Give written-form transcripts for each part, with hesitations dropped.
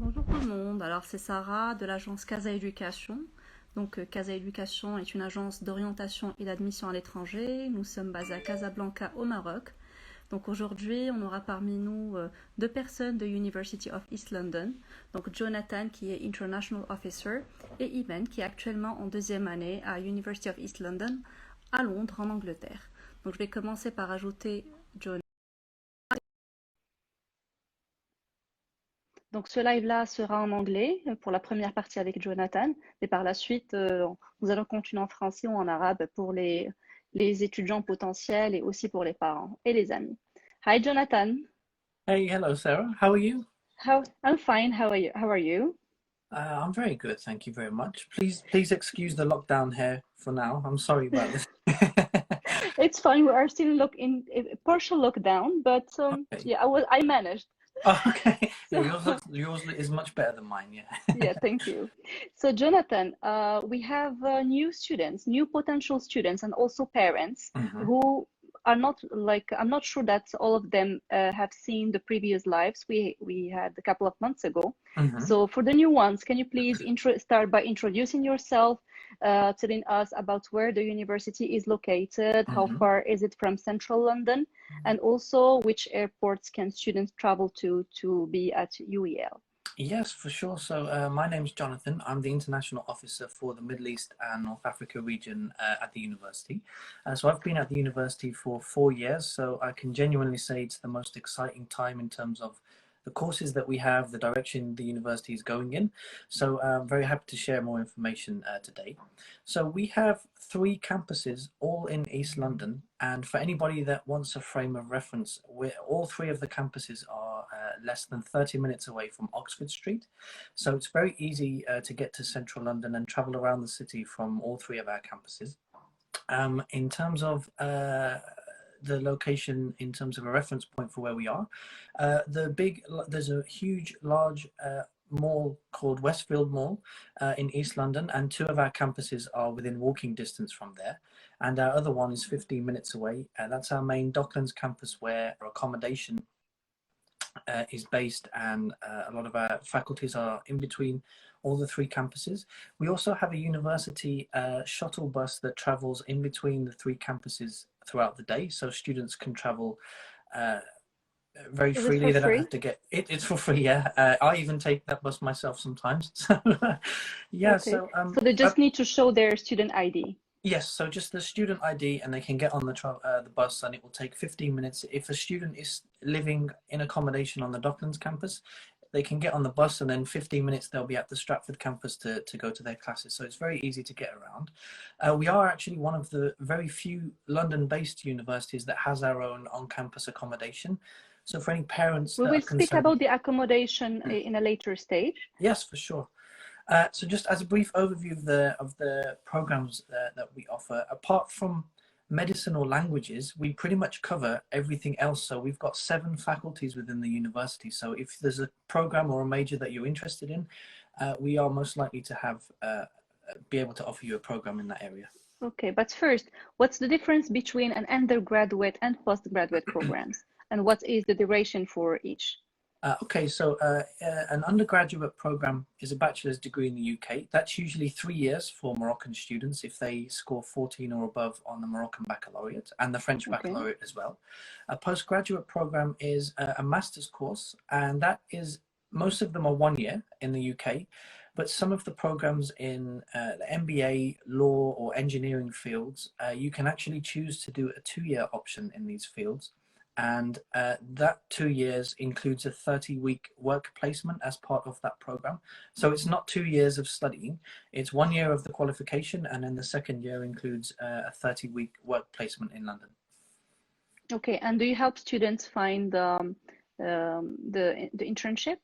Bonjour tout le monde, alors c'est Sarah de l'agence Casaeducation. Donc Casaeducation est une agence d'orientation et d'admission à l'étranger. Nous sommes basés à Casablanca au Maroc. Donc aujourd'hui, on aura parmi nous deux personnes de University of East London. Donc Jonathan qui est International Officer et Imane qui est actuellement en deuxième année à University of East London à Londres en Angleterre. Donc je vais commencer par ajouter Jonathan. Donc ce live-là sera en anglais pour la première partie avec Jonathan, et par la suite, nous allons continuer en français ou en arabe pour les étudiants potentiels et aussi pour les parents et les amis. Hi Jonathan. Hey, hello, Sarah. How are you? I'm fine. How are you? How are you? I'm very good, thank you very much. Please excuse the lockdown here for now. I'm sorry about this. It's fine. We are still in a partial lockdown, but Okay. yeah, I managed. Oh, okay. Yeah, So yours is much better than mine. yeah, Yeah. thank you. So Jonathan, we have new students, new potential students, and also parents hmm who are not like I'm not sure that all of them have seen the previous lives we had a couple of months ago. hmm So for the new ones, can you please start by introducing yourself, telling us about where the university is located, how hmm far is it from central London, and also which airports can students travel to be at UEL? Yes, for sure. So my name's Jonathan. I'm the International Officer for the Middle East and North Africa region at the university. So I've been at the university for 4 years, so I can genuinely say it's the most exciting time in terms of the courses that we have, the direction the university is going in. So I'm very happy to share more information today. So we have three campuses, all in East London, and for anybody that wants a frame of reference, all three of the campuses are less than 30 minutes away from Oxford Street. So it's very easy to get to central London and travel around the city from all three of our campuses. In terms of the location, in terms of a reference point for where we are, there's a huge, large mall called Westfield Mall in East London, and two of our campuses are within walking distance from there. And our other one is 15 minutes away. That's our main Docklands campus, where our accommodation is based, and a lot of our faculties are in between all the three campuses. We also have a university shuttle bus that travels in between the three campuses throughout the day, so students can travel uh, very Is it for freely. They don't have free? to get it. It's for free, yeah. I even take that bus myself sometimes. So yeah, Okay. so So they just need to show their student ID. yes, so just the student ID, and they can get on the bus, and it will take 15 minutes. If a student is living in accommodation on the Docklands campus, they can get on the bus, and then 15 minutes they'll be at the Stratford campus to go to their classes. So it's very easy to get around. We are actually one of the very few London-based universities that has our own on-campus accommodation. So for any parents We that will are speak concerned, about the accommodation in a later stage. yes, for sure. So just as a brief overview of the programs that we offer, apart from medicine or languages, we pretty much cover everything else. So we've got 7 faculties within the university. So if there's a program or a major that you're interested in, we are most likely to have be able to offer you a program in that area. Okay, but first, what's the difference between an undergraduate and postgraduate programs? And what is the duration for each? Okay, so an undergraduate program is a bachelor's degree in the UK. That's usually 3 years for Moroccan students if they score 14 or above on the Moroccan baccalaureate and the French Okay. baccalaureate as well. A postgraduate program is a master's course, and that is most of them are 1 year in the UK, but some of the programs in the MBA, law, or engineering fields, you can actually choose to do a 2 year option in these fields, and that 2 years includes a 30-week work placement as part of that program. So it's not 2 years of studying, it's 1 year of the qualification, and then the second year includes a 30-week work placement in London. Okay, and do you help students find the internship?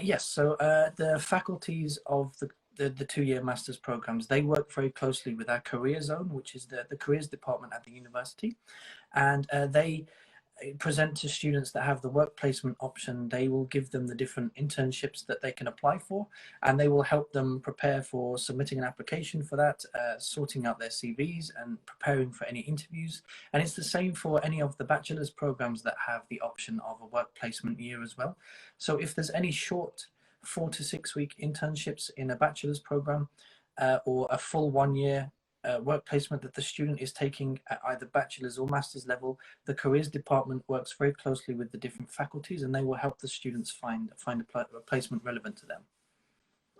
Yes, so the faculties of the 2 year master's programs, they work very closely with our career zone, which is the careers department at the university, and they present to students that have the work placement option. They will give them the different internships that they can apply for, and they will help them prepare for submitting an application for that, sorting out their CVs and preparing for any interviews. And it's the same for any of the bachelor's programs that have the option of a work placement year as well. So if there's any short 4 to 6 week internships in a bachelor's program, or a full 1 year work placement that the student is taking at either bachelor's or master's level. The careers department works very closely with the different faculties, and they will help the students find a placement relevant to them.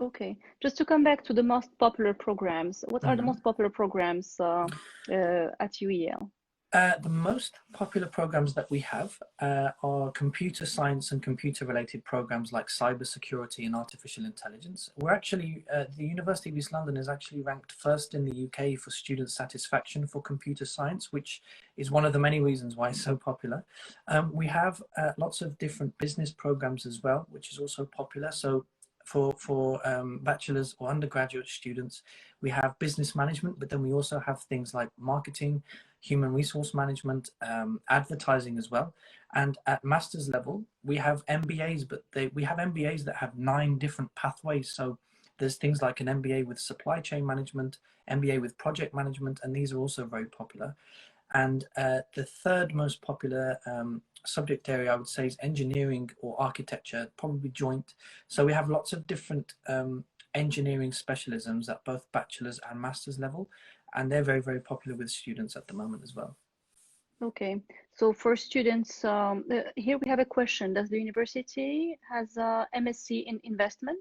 Okay, just to come back to the most popular programs, what are the most popular programs at UEL? The most popular programs that we have are computer science and computer related programs like cybersecurity and artificial intelligence. We're actually, the University of East London is actually ranked first in the UK for student satisfaction for computer science, which is one of the many reasons why it's so popular. We have lots of different business programs as well, which is also popular. So for bachelor's or undergraduate students, we have business management, but then we also have things like marketing, human resource management, advertising as well. And at master's level, we have MBAs, but we have MBAs that have 9 different pathways. So there's things like an MBA with supply chain management, MBA with project management, and these are also very popular. And the third most popular subject area, I would say, is engineering or architecture, probably joint. So we have lots of different engineering specialisms at both bachelor's and master's level, and they're very, very popular with students at the moment as well. Okay, so for students, here we have a question. Does the university has a MSc in investment?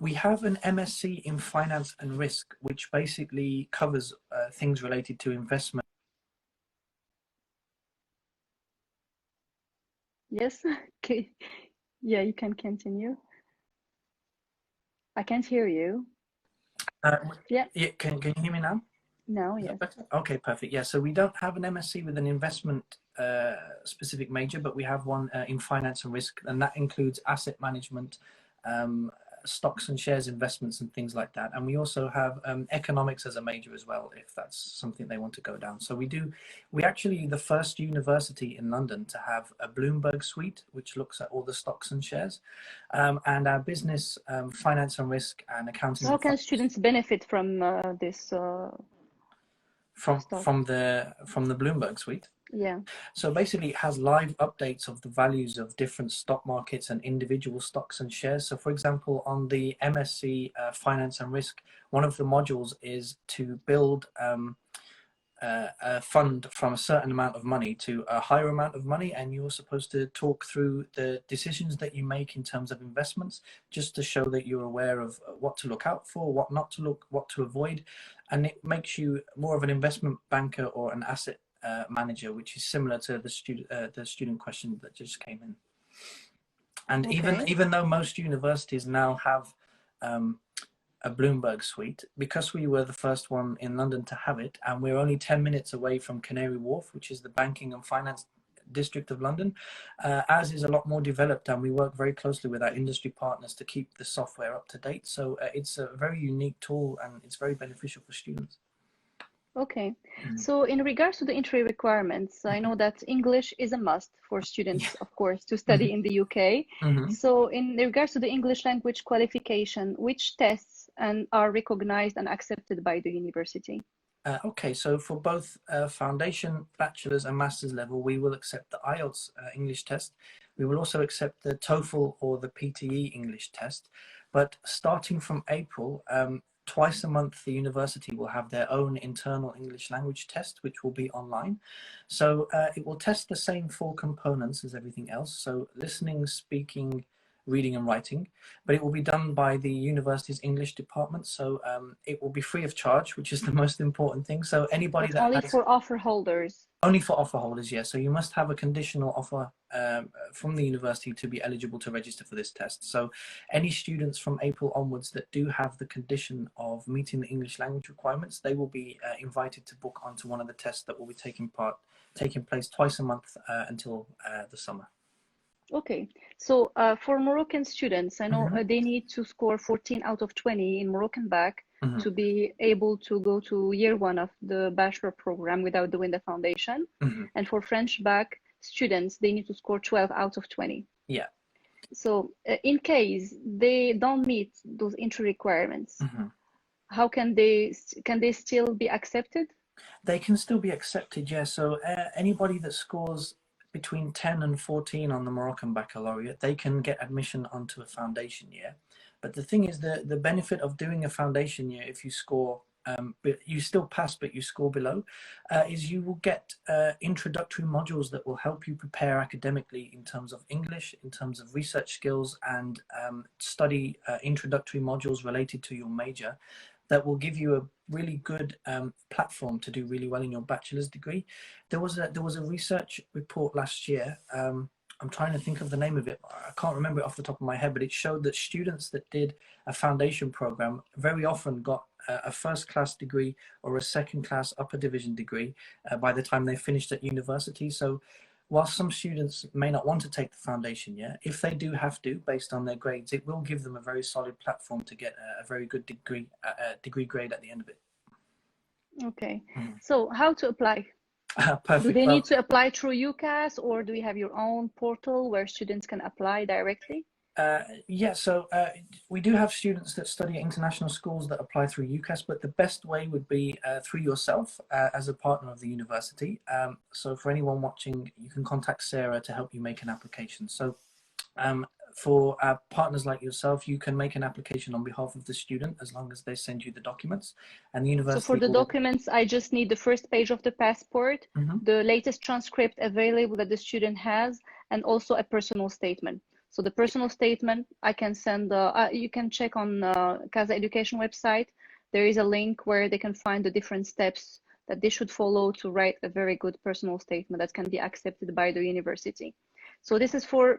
We have an MSc in finance and risk, which basically covers things related to investment. Yes, okay. Yeah, you can continue. I can't hear you. Yeah. Can you hear me now? No, yes. Okay, perfect. Yeah, so we don't have an MSc with an investment specific major, but we have one in finance and risk, and that includes asset management, stocks and shares investments and things like that. And we also have economics as a major as well, if that's something they want to go down. So we're actually the first university in London to have a Bloomberg suite, which looks at all the stocks and shares, and our business, finance and risk and accounting. So how can students benefit from this? From the Bloomberg suite? Yeah. So basically it has live updates of the values of different stock markets and individual stocks and shares. So for example, on the MSc Finance and Risk, one of the modules is to build a fund from a certain amount of money to a higher amount of money, and you're supposed to talk through the decisions that you make in terms of investments, just to show that you're aware of what to look out for, what not to look, what to avoid, and it makes you more of an investment banker or an asset manager, which is similar to the student question that just came in. And Okay. even though most universities now have a Bloomberg suite, because we were the first one in London to have it, and we're only 10 minutes away from Canary Wharf, which is the banking and finance district of London, ours is a lot more developed, and we work very closely with our industry partners to keep the software up to date. So it's a very unique tool, and it's very beneficial for students. Okay, so in regards to the entry requirements, I know that English is a must for students, of course, to study in the UK. So in regards to the English language qualification, which tests are recognized and accepted by the university? Okay, so for both foundation, bachelor's and master's level, we will accept the IELTS English test. We will also accept the TOEFL or the PTE English test. But starting from April, twice a month, the university will have their own internal English language test, which will be online. So it will test the same 4 components as everything else. So listening, speaking, reading and writing, but it will be done by the university's English department. So it will be free of charge, which is the most important thing. So anybody that only for offer holders. Only for offer holders, yes. So you must have a conditional offer from the university to be eligible to register for this test. So any students from April onwards that do have the condition of meeting the English language requirements, they will be invited to book onto one of the tests that will be taking place twice a month until the summer. Okay, so for Moroccan students, I know they need to score 14 out of 20 in Moroccan bac to be able to go to year 1 of the bachelor program without doing the foundation. And for French bac students, they need to score 12 out of 20. Yeah. So in case they don't meet those entry requirements, how can they still be accepted? They can still be accepted, yeah. So anybody that scores between 10 and 14 on the Moroccan baccalaureate, they can get admission onto a foundation year. But the thing is, the benefit of doing a foundation year, if you score, but you still pass, but you score below, is you will get introductory modules that will help you prepare academically in terms of English, in terms of research skills, and study introductory modules related to your major that will give you a really good platform to do really well in your bachelor's degree. There was a research report last year. I'm trying to think of the name of it. I can't remember it off the top of my head, but it showed that students that did a foundation program very often got a first class degree or a second class upper division degree by the time they finished at university. So while some students may not want to take the foundation year, if they do have to, based on their grades, it will give them a very solid platform to get a very good degree grade at the end of it. Okay. So how to apply? Perfect. Do they need to apply through UCAS, or do you have your own portal where students can apply directly? Yeah, so we do have students that study at international schools that apply through UCAS, but the best way would be through yourself as a partner of the university. So for anyone watching, you can contact Sarah to help you make an application. So for partners like yourself, you can make an application on behalf of the student as long as they send you the documents, and the university. So for the documents, I just need the first page of the passport, the latest transcript available that the student has, and also a personal statement. So the personal statement, I can send, you can check on Casaeducation website. There is a link where they can find the different steps that they should follow to write a very good personal statement that can be accepted by the university. So this is for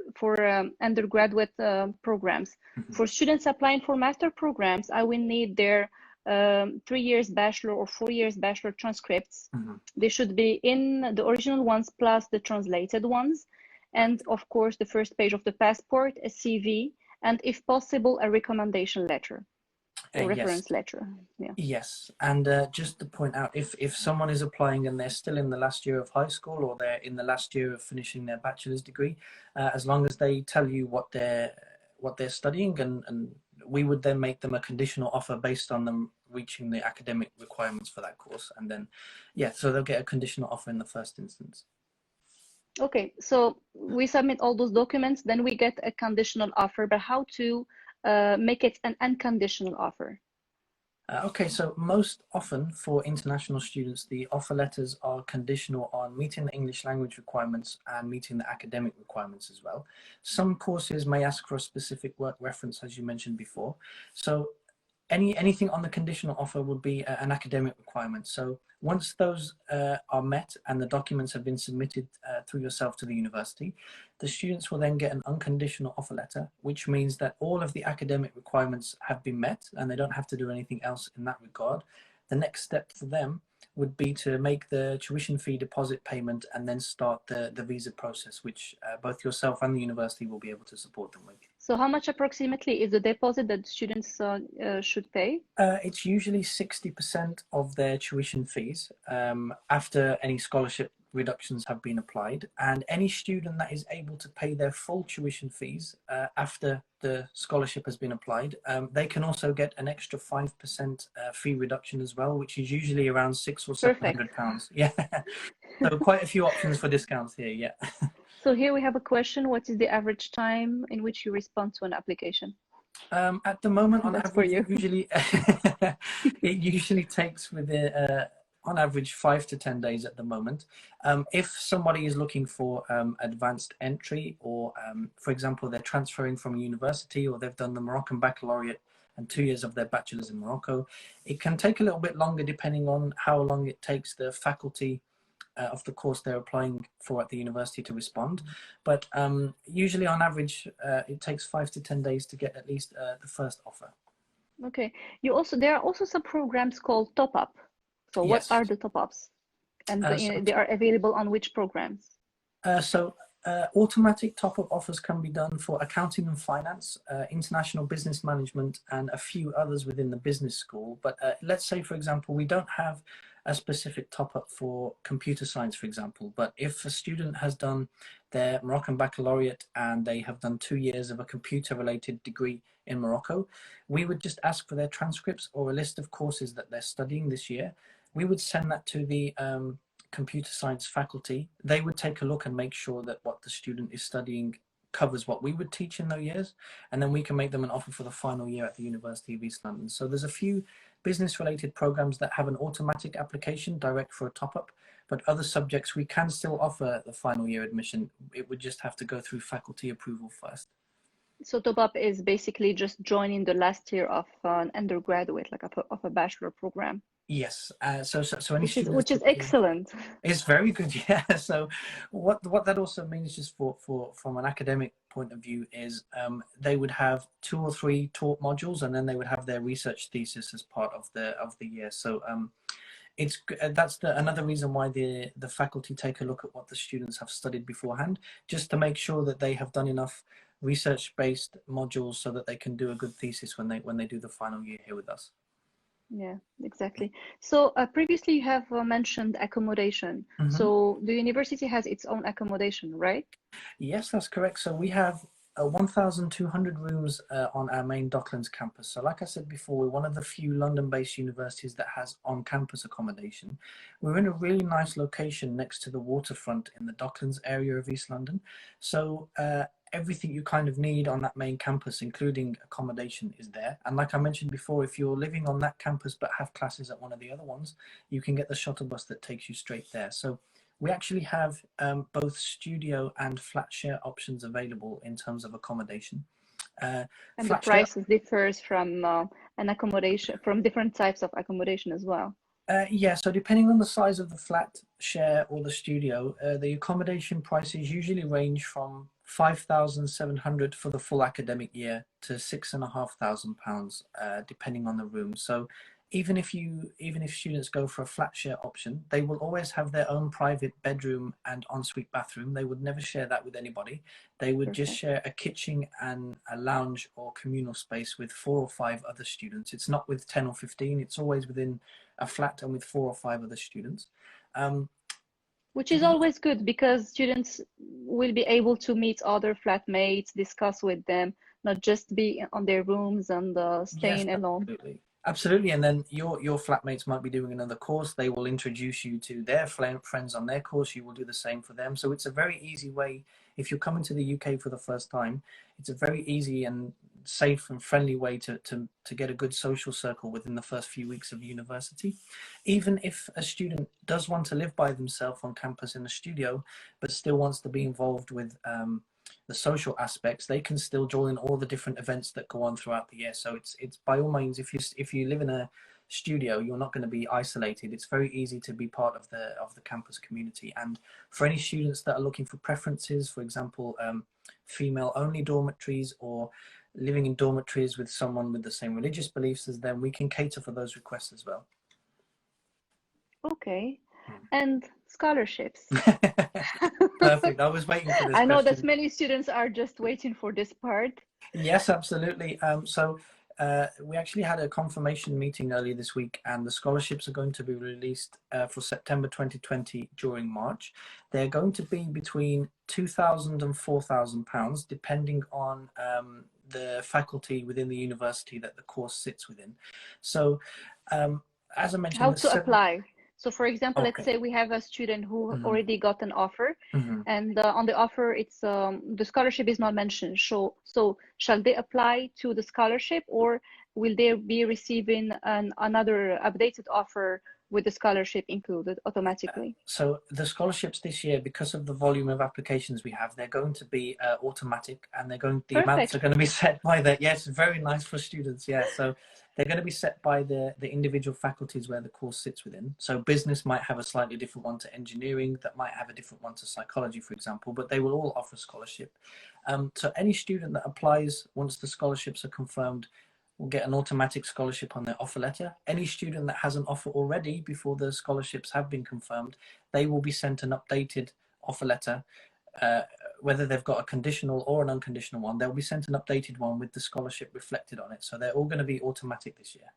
undergraduate programs. For students applying for master programs, I will need their 3 years bachelor or 4 years bachelor transcripts. They should be in the original ones plus the translated ones. And of course, the first page of the passport, a CV, and if possible, a recommendation letter. Or reference letter. Yeah. Yes, and just to point out, if someone is applying and they're still in the last year of high school or they're in the last year of finishing their bachelor's degree, as long as they tell you what they're studying, and we would then make them a conditional offer based on them reaching the academic requirements for that course, and then so they'll get a conditional offer in the first instance. Okay, so we submit all those documents, then we get a conditional offer, but how to make it an unconditional offer? Okay, so most often for international students, the offer letters are conditional on meeting the English language requirements and meeting the academic requirements as well. Some courses may ask for a specific work reference, as you mentioned before. So anything on the conditional offer would be an academic requirement. So once those are met and the documents have been submitted through yourself to the university, the students will then get an unconditional offer letter, which means that all of the academic requirements have been met and they don't have to do anything else in that regard. The next step for them would be to make the tuition fee deposit payment and then start the visa process, which both yourself and the university will be able to support them with. So how much approximately is the deposit that students should pay? It's usually 60% of their tuition fees after any scholarship reductions have been applied, and any student that is able to pay their full tuition fees after the scholarship has been applied, they can also get an extra 5% fee reduction as well, which is usually around £600 or £700. Yeah, so quite a few options for discounts here. Yeah. So here we have a question: what is the average time in which you respond to an application? At the moment, on That's average, for you. it usually takes on average 5 to 10 days at the moment. If somebody is looking for advanced entry, or for example, they're transferring from a university, or they've done the Moroccan baccalaureate and 2 years of their bachelor's in Morocco, it can take a little bit longer depending on how long it takes the faculty of the course they're applying for at the university to respond. But usually on average, it takes 5 to 10 days to get at least the first offer. Okay. There are also some programs called top-up. So Yes. What are the top-ups? And they are available on which programs? Automatic top-up offers can be done for accounting and finance, international business management, and a few others within the business school. But let's say, for example, we don't have a specific top-up for computer science, for example. But if a student has done their Moroccan baccalaureate and they have done 2 years of a computer-related degree in Morocco, we would just ask for their transcripts or a list of courses that they're studying this year. We would send that to the computer science faculty, they would take a look and make sure that what the student is studying covers what we would teach in those years, and then we can make them an offer for the final year at the University of East London. So there's a few business related programs that have an automatic application direct for a top-up, but other subjects we can still offer the final year admission. It would just have to go through faculty approval first. So top-up is basically just joining the last year of an undergraduate, like of a bachelor program. Yes, so any which is excellent. It's very good, yeah. So what that also means, just for from an academic point of view, is they would have 2 or 3 taught modules, and then they would have their research thesis as part of the year. So that's another reason why the faculty take a look at what the students have studied beforehand, just to make sure that they have done enough research-based modules so that they can do a good thesis when they do the final year here with us. Yeah, exactly. So previously you have mentioned accommodation. Mm-hmm. So the university has its own accommodation, right? Yes, that's correct. So we have 1,200 rooms on our main Docklands campus. So like I said before, we're one of the few London-based universities that has on-campus accommodation. We're in a really nice location next to the waterfront in the Docklands area of East London. So everything you kind of need on that main campus, including accommodation, is there. And like I mentioned before, if you're living on that campus but have classes at one of the other ones, you can get the shuttle bus that takes you straight there. So we actually have both studio and flat share options available in terms of accommodation. And the prices differs from an accommodation, from different types of accommodation as well. Yeah, so depending on the size of the flat share or the studio, the accommodation prices usually range from £5,700 for the full academic year to £6,500, depending on the room. So even if students go for a flat share option, they will always have their own private bedroom and ensuite bathroom. They would never share that with anybody. They would just share a kitchen and a lounge or communal space with 4 or 5 other students. It's not with 10 or 15. It's always within a flat and with 4 or 5 other students. Which is always good, because students will be able to meet other flatmates, discuss with them, not just be on their rooms and staying alone. Absolutely. And then your flatmates might be doing another course. They will introduce you to their friends on their course. You will do the same for them. So it's a very easy way. If you're coming to the UK for the first time, it's a very easy and safe and friendly way to get a good social circle within the first few weeks of university. Even if a student does want to live by themselves on campus in a studio, but still wants to be involved with the social aspects, they can still join all the different events that go on throughout the year. So it's by all means, if you live in a studio, you're not going to be isolated. It's very easy to be part of the campus community. And for any students that are looking for preferences, for example, female only dormitories or living in dormitories with someone with the same religious beliefs as them, we can cater for those requests as well. Okay. And scholarships. Perfect. I was waiting for this. I know that many students are just waiting for this part. Yes, absolutely. So we actually had a confirmation meeting earlier this week, and the scholarships are going to be released for September 2020 during March. They're going to be between £2,000 and £4,000, depending on the faculty within the university that the course sits within. So as I mentioned, how to apply? So for example, Okay. Let's say we have a student who already got an offer, and on the offer, it's the scholarship is not mentioned. So shall they apply to the scholarship, or will they be receiving another updated offer with the scholarship included automatically? So the scholarships this year, because of the volume of applications we have, they're going to be automatic, and the amounts are going to be set by the, yes, very nice for students. Yeah. So they're going to be set by the individual faculties where the course sits within. So business might have a slightly different one to engineering, that might have a different one to psychology, for example, but they will all offer scholarship. So any student that applies, once the scholarships are confirmed, will get an automatic scholarship on their offer letter. Any student that has an offer already before the scholarships have been confirmed, they will be sent an updated offer letter, whether they've got a conditional or an unconditional one. They'll be sent an updated one with the scholarship reflected on it. So they're all going to be automatic this year.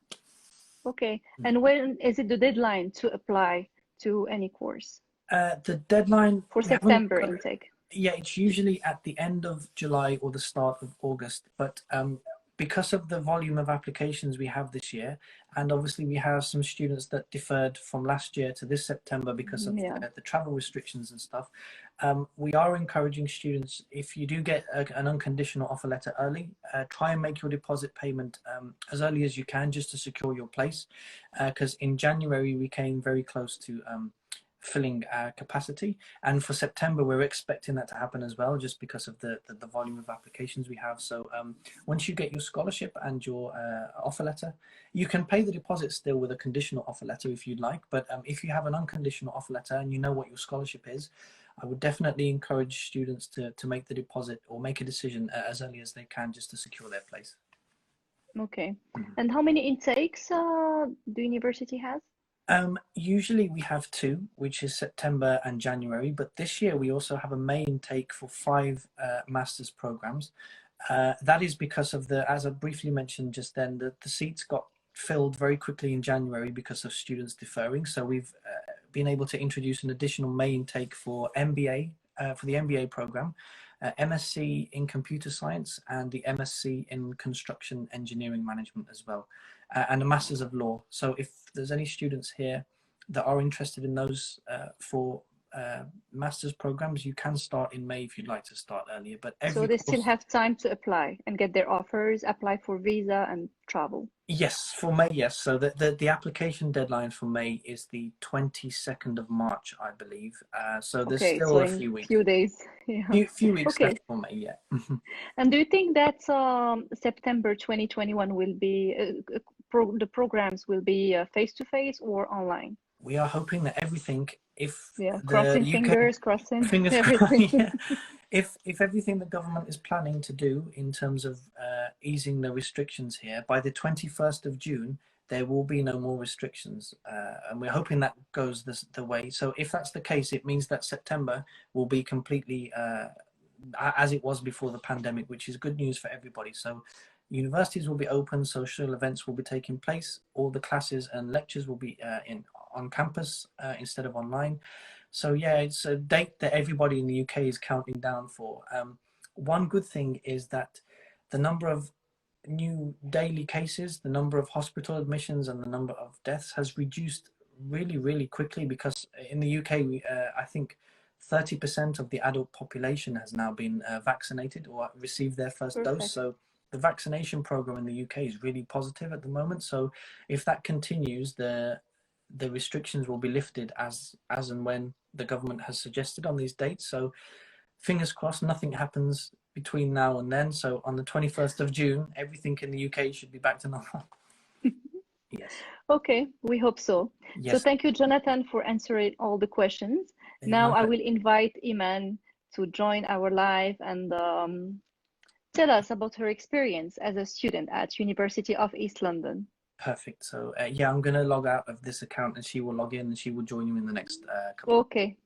Okay. And when is it the deadline to apply to any course? The deadline for September intake. Yeah, it's usually at the end of July or the start of August, but because of the volume of applications we have this year, and obviously we have some students that deferred from last year to this September because of the travel restrictions and stuff, we are encouraging students, if you do get an unconditional offer letter early, try and make your deposit payment as early as you can, just to secure your place, because in January we came very close to filling our capacity, and for September we're expecting that to happen as well, just because of the volume of applications we have. So once you get your scholarship and your offer letter, you can pay the deposit still with a conditional offer letter if you'd like, but if you have an unconditional offer letter and you know what your scholarship is, I would definitely encourage students to make the deposit or make a decision as early as they can, just to secure their place. Okay. And how many intakes the university has? Usually we have 2, which is September and January, but this year we also have a May intake for 5 master's programs. That is because of as I briefly mentioned just then, the seats got filled very quickly in January because of students deferring. So we've been able to introduce an additional May intake for MBA, for the MBA program, MSc in computer science, and the MSc in construction engineering management as well, and a Masters of Law. So if there's any students here that are interested in those 4 master's programs, you can start in May if you'd like to start earlier. But so they still have time to apply and get their offers, apply for visa and travel? Yes, for May, yes. So the application deadline for May is the 22nd of March, I believe. So there's still a few weeks. Few days. Yeah. Few weeks left for May, yeah. And do you think that September 2021 will be, the programs will be face-to-face or online? We are hoping that everything, crossing fingers, crossing everything. Yeah. If everything the government is planning to do in terms of easing the restrictions here, by the 21st of June, there will be no more restrictions. And we're hoping that goes the way. So if that's the case, it means that September will be completely as it was before the pandemic, which is good news for everybody. So universities will be open, social events will be taking place, all the classes and lectures will be on campus instead of online. So yeah, it's a date that everybody in the UK is counting down for. One good thing is that the number of new daily cases, the number of hospital admissions and the number of deaths has reduced really, really quickly, because in the UK, I think 30% of the adult population has now been vaccinated or received their first dose. So the vaccination program in the UK is really positive at the moment. So if that continues, the restrictions will be lifted as and when the government has suggested on these dates. So fingers crossed nothing happens between now and then. So on the 21st of June, everything in the UK should be back to normal. Yes. Okay, we hope so. Yes. So thank you, Jonathan, for answering all the questions. Now I will invite Imane to join our live and tell us about her experience as a student at University of East London. Perfect. So yeah, I'm going to log out of this account and she will log in and she will join you in the next couple. Okay.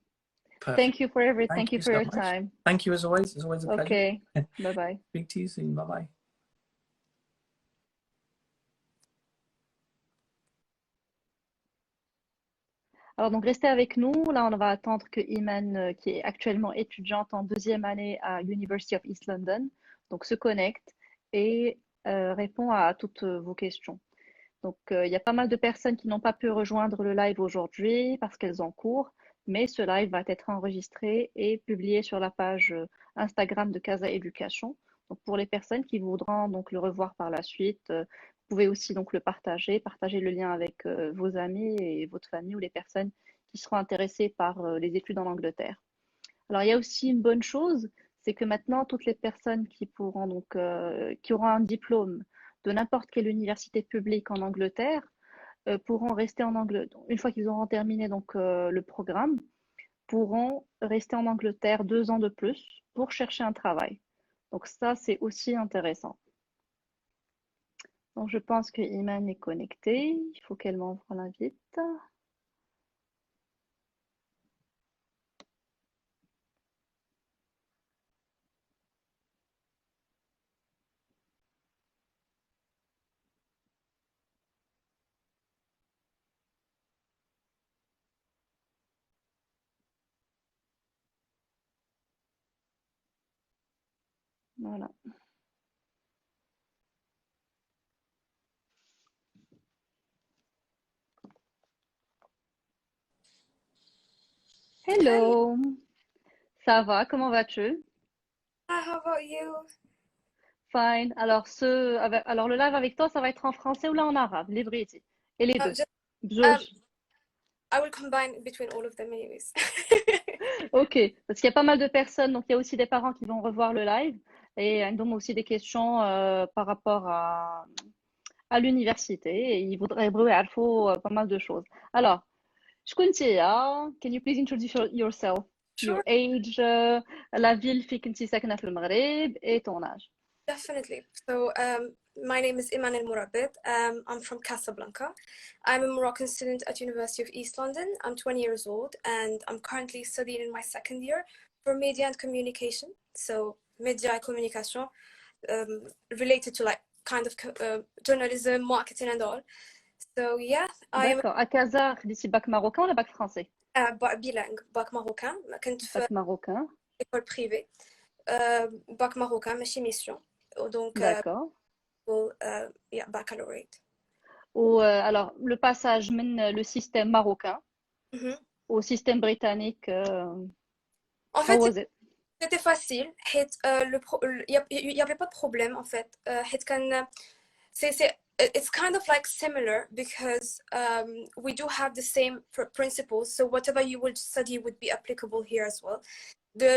Perfect. Thank you for everything. Thank you for your time. Thank you as always. It's always a pleasure. Okay. Bye-bye. Speak to you soon. Bye-bye. Alors, donc, restez avec nous. Là, on va attendre que Imane, qui est actuellement étudiante en 2e année à University of East London, donc se connecte et répond à toutes vos questions. Donc, il y a pas mal de personnes qui n'ont pas pu rejoindre le live aujourd'hui parce qu'elles ont cours, mais ce live va être enregistré et publié sur la page Instagram de Casaeducation. Donc, pour les personnes qui voudront donc le revoir par la suite, vous pouvez aussi donc le partager le lien avec vos amis et votre famille ou les personnes qui seront intéressées par les études en Angleterre. Alors, il y a aussi une bonne chose, c'est que maintenant, toutes les personnes qui pourront donc, qui auront un diplôme de n'importe quelle université publique en Angleterre pourront rester en Angleterre. Une fois qu'ils auront terminé donc le programme, pourront rester en Angleterre 2 ans de plus pour chercher un travail. Donc ça, c'est aussi intéressant. Donc je pense que Imane est connectée. Il faut qu'elle m'envoie l'invite. Voilà. Hello, ça va, comment vas-tu? Hi, how about you? Fine. Alors le live avec toi, ça va être en français ou là en arabe, l'hébriti. Et les deux. Just um, بجوج. I will combine between all of them anyways. Ok, parce qu'il y a pas mal de personnes, donc il y a aussi des parents qui vont revoir le live et ils ont aussi des questions par rapport à l'université et ils voudraient يعرفوا pas mal de choses. Alors, شكون نتيا? Can you please introduce yourself, your Sure, age, la ville فين كنتي ساكنة في المغرب et ton âge. definitely. So, my name is Imane Mourabit. I'm from Casablanca. I'm a Moroccan student at University of East London. I'm 20 years old, and I'm currently studying in my second year for media and communication. So, media and communication, related to like kind of journalism, marketing, and all. So, yeah, I am D'accord. À Casa, خديتي bac marocain ou bac français? bilingue, bac marocain. كنت في Bac marocain. école privée. Bac marocain, ماشي mission. Donc, D'accord. yeah, baccalaureate. Ou alors le passage mène le système marocain Mhm. au système britannique. En How fait, was it? c'était facile. Il y avait pas de problème, en fait. It's kind of like similar because we do have the same principles. So whatever you would study would be applicable here as well. The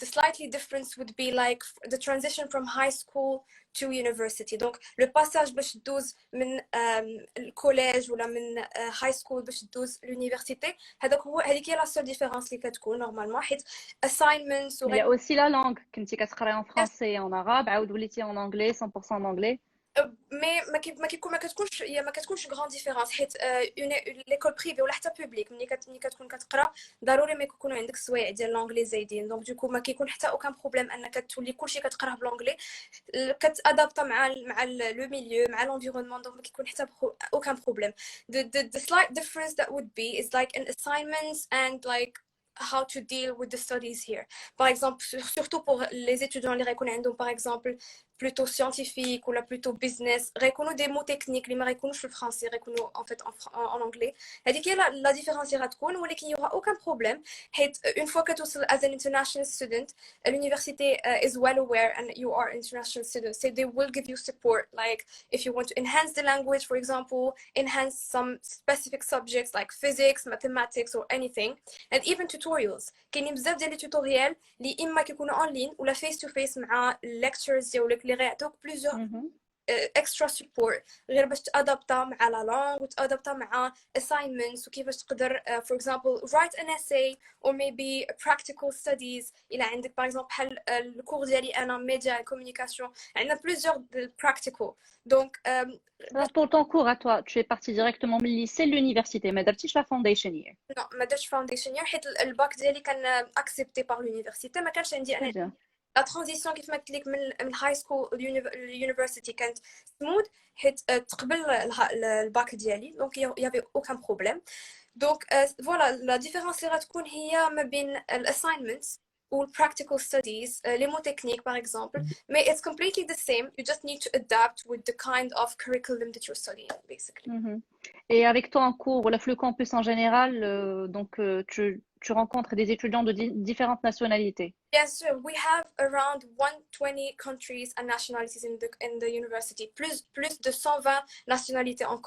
the slightly difference would be like the transition from high school to university. Donc le passage باش تدوز من الكوليج ولا من high school باش تدوز l'université هذيك هي la seule différence اللي كتكون normalement حيت assignments Mais il y a aussi la langue. كنتي كتقراي en français et en arabe. عاود وليتي en anglais, 100% en anglais. مي ما كتكونش غران ديفيرونس حيت ليكول بريفي ولا حتى بوبليك ملي كتكون كتقرا ضروري ما يكونوا عندك السوايع ديال لونجلي زايدين دونك دوكو ما كيكون حتى اوكان بروبليم انك تولي كلشي كتقراه بلونجلي كتادابتا مع لو ميليو مع l'environnement دونك ما كيكون حتى اوكان بروبليم the slight difference that would be is like in assignments and like how to deal with the studies here. Par exemple, surtout pour les étudiants اللي غيكون عندهم par exemple plutôt scientifique ou la plutôt business غيكونوا des mots techniques اللي ما غيكونوش في الفرنسي غيكونوا en fait en anglais هذيك هي la différence اللي غتكون ولكن il y aura aucun problème حيت une fois كتوصل as an international student l'université is well aware and you are international student so they will give you support like if you want to enhance the language for example enhance some specific subjects like physics mathematics or anything and even tutorials كاينين بزاف ديال لي توتوريال اللي اما كيكونوا اون لين ولا فيس تو فيس مع lectures ديالك اللي غيعطوك بليزيور extra support غير باش تادابتا مع لا لونغ وتادابتا مع assignments وكيفاش تقدر for example write an essay or maybe practical studies الى عندك par exemple بحال الكور ديالي انا media and communication عندنا plusieurs practical donc Alors pour ton cours à toi, tu es parti directement من lycée l'université. ما درتيش la foundation year. non ما درتش foundation year حيت الباك ديالي كان accepté par l'université ما كانش عندي انا Très bien. لا ترانزيسيون كيف ما قلت لك من الهاي سكول لليونيفرسيتي كانت سموث حيت تقبل الباك ديالي دونك يافي اوكان بروبليم دونك فوالا لا ديفيرونس اللي غتكون هي ما بين الاساينمنتس والpractical studies les mots techniques par exemple mais it's completely the same you just need to adapt with the kind of curriculum that you're studying basically. Et avec toi en cours, ou la FLE campus en général, tu rencontres des étudiants de différentes nationalités. Yes, sir. We have around 120 countries and nationalities in the university. Plus de 120 nationalités en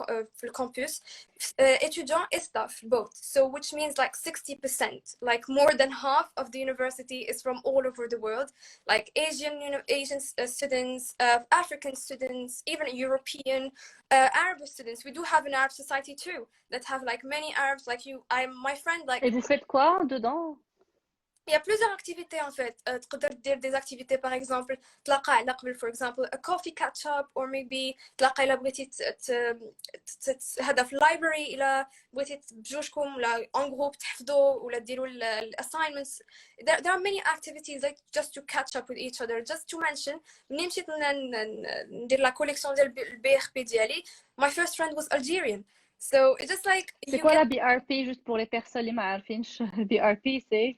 le campus. Étudiants et staff, both. So which means like 60%, like more than half of the university is from all over the world. Like Asian students, African students, even European, Arab students. We do have an Arab society too that have like many Arabs like you. My friend like. Et vous faites quoi dedans? Il y a plusieurs activités en fait. تقدر دير des activités par exemple تلاقى على قبل for example a coffee catch up or maybe تلاقى إلا بغيتي هذا في library إلا بغيتي بجوجكم ولا en group تحفظوا ولا ديروا assignments. There are many activities like just to catch up with each other. Just to mention مني مشيت ندير لا كوليكسيون ديال البي اخ بي ديالي my first friend was Algerian. So it's just like C'est quoi la BRP juste pour les personnes اللي ما عارفينش BRP c'est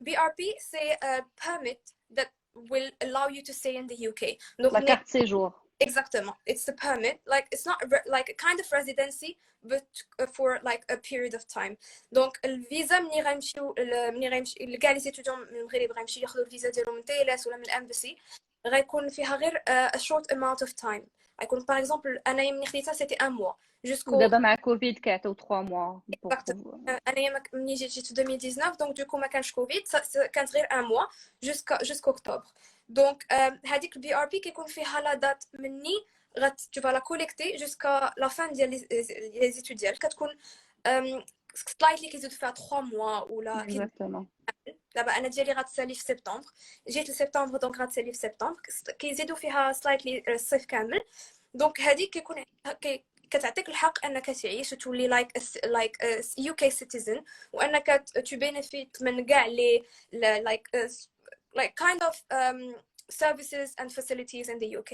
BRP, c'est a permit that will allow you to stay in the UK. Donc, la carte séjour. exactement, it's a permit, like it's not like a kind of residency but for like a period of time. Donc الفيزا ملي غيمشيو كاع لي ستوديون من المغرب غيمشيو ياخذوا الفيزا ديالهم من تيلاس ولا من الامباسي، غيكون فيها غير a short amount of time. غيكون باغ اكزومبل انايا ملي خديتها سيتي ان موا جوسكو ودابا مع كوفيد كيعطيو 3 موا انايا ملي جيت في 2019 دونك دوكو ما كانش كوفيد، كانت غير ان موا جوسكو اكتوبر. دونك هذيك البي ار بي كيكون فيها لا دات مني tu vas la collecter jusqu'à la fin ديال لي زيتود ديالك، كتكون slightly كيزيدوا فيها 3 موا ولا اكزاكتومون. دابا انا ديالي غتسالي في سبتمبر، جيت لسبتمبر دونك غتسالي في سبتمبر، كيزيدوا فيها slightly الصيف كامل. دونك هذه كيكون كتعطيك الحق انك تعيش وتولي لايك يو كي سيتيزن، وانك تبينيفيت من كاع لي like kind of services and facilities in the UK.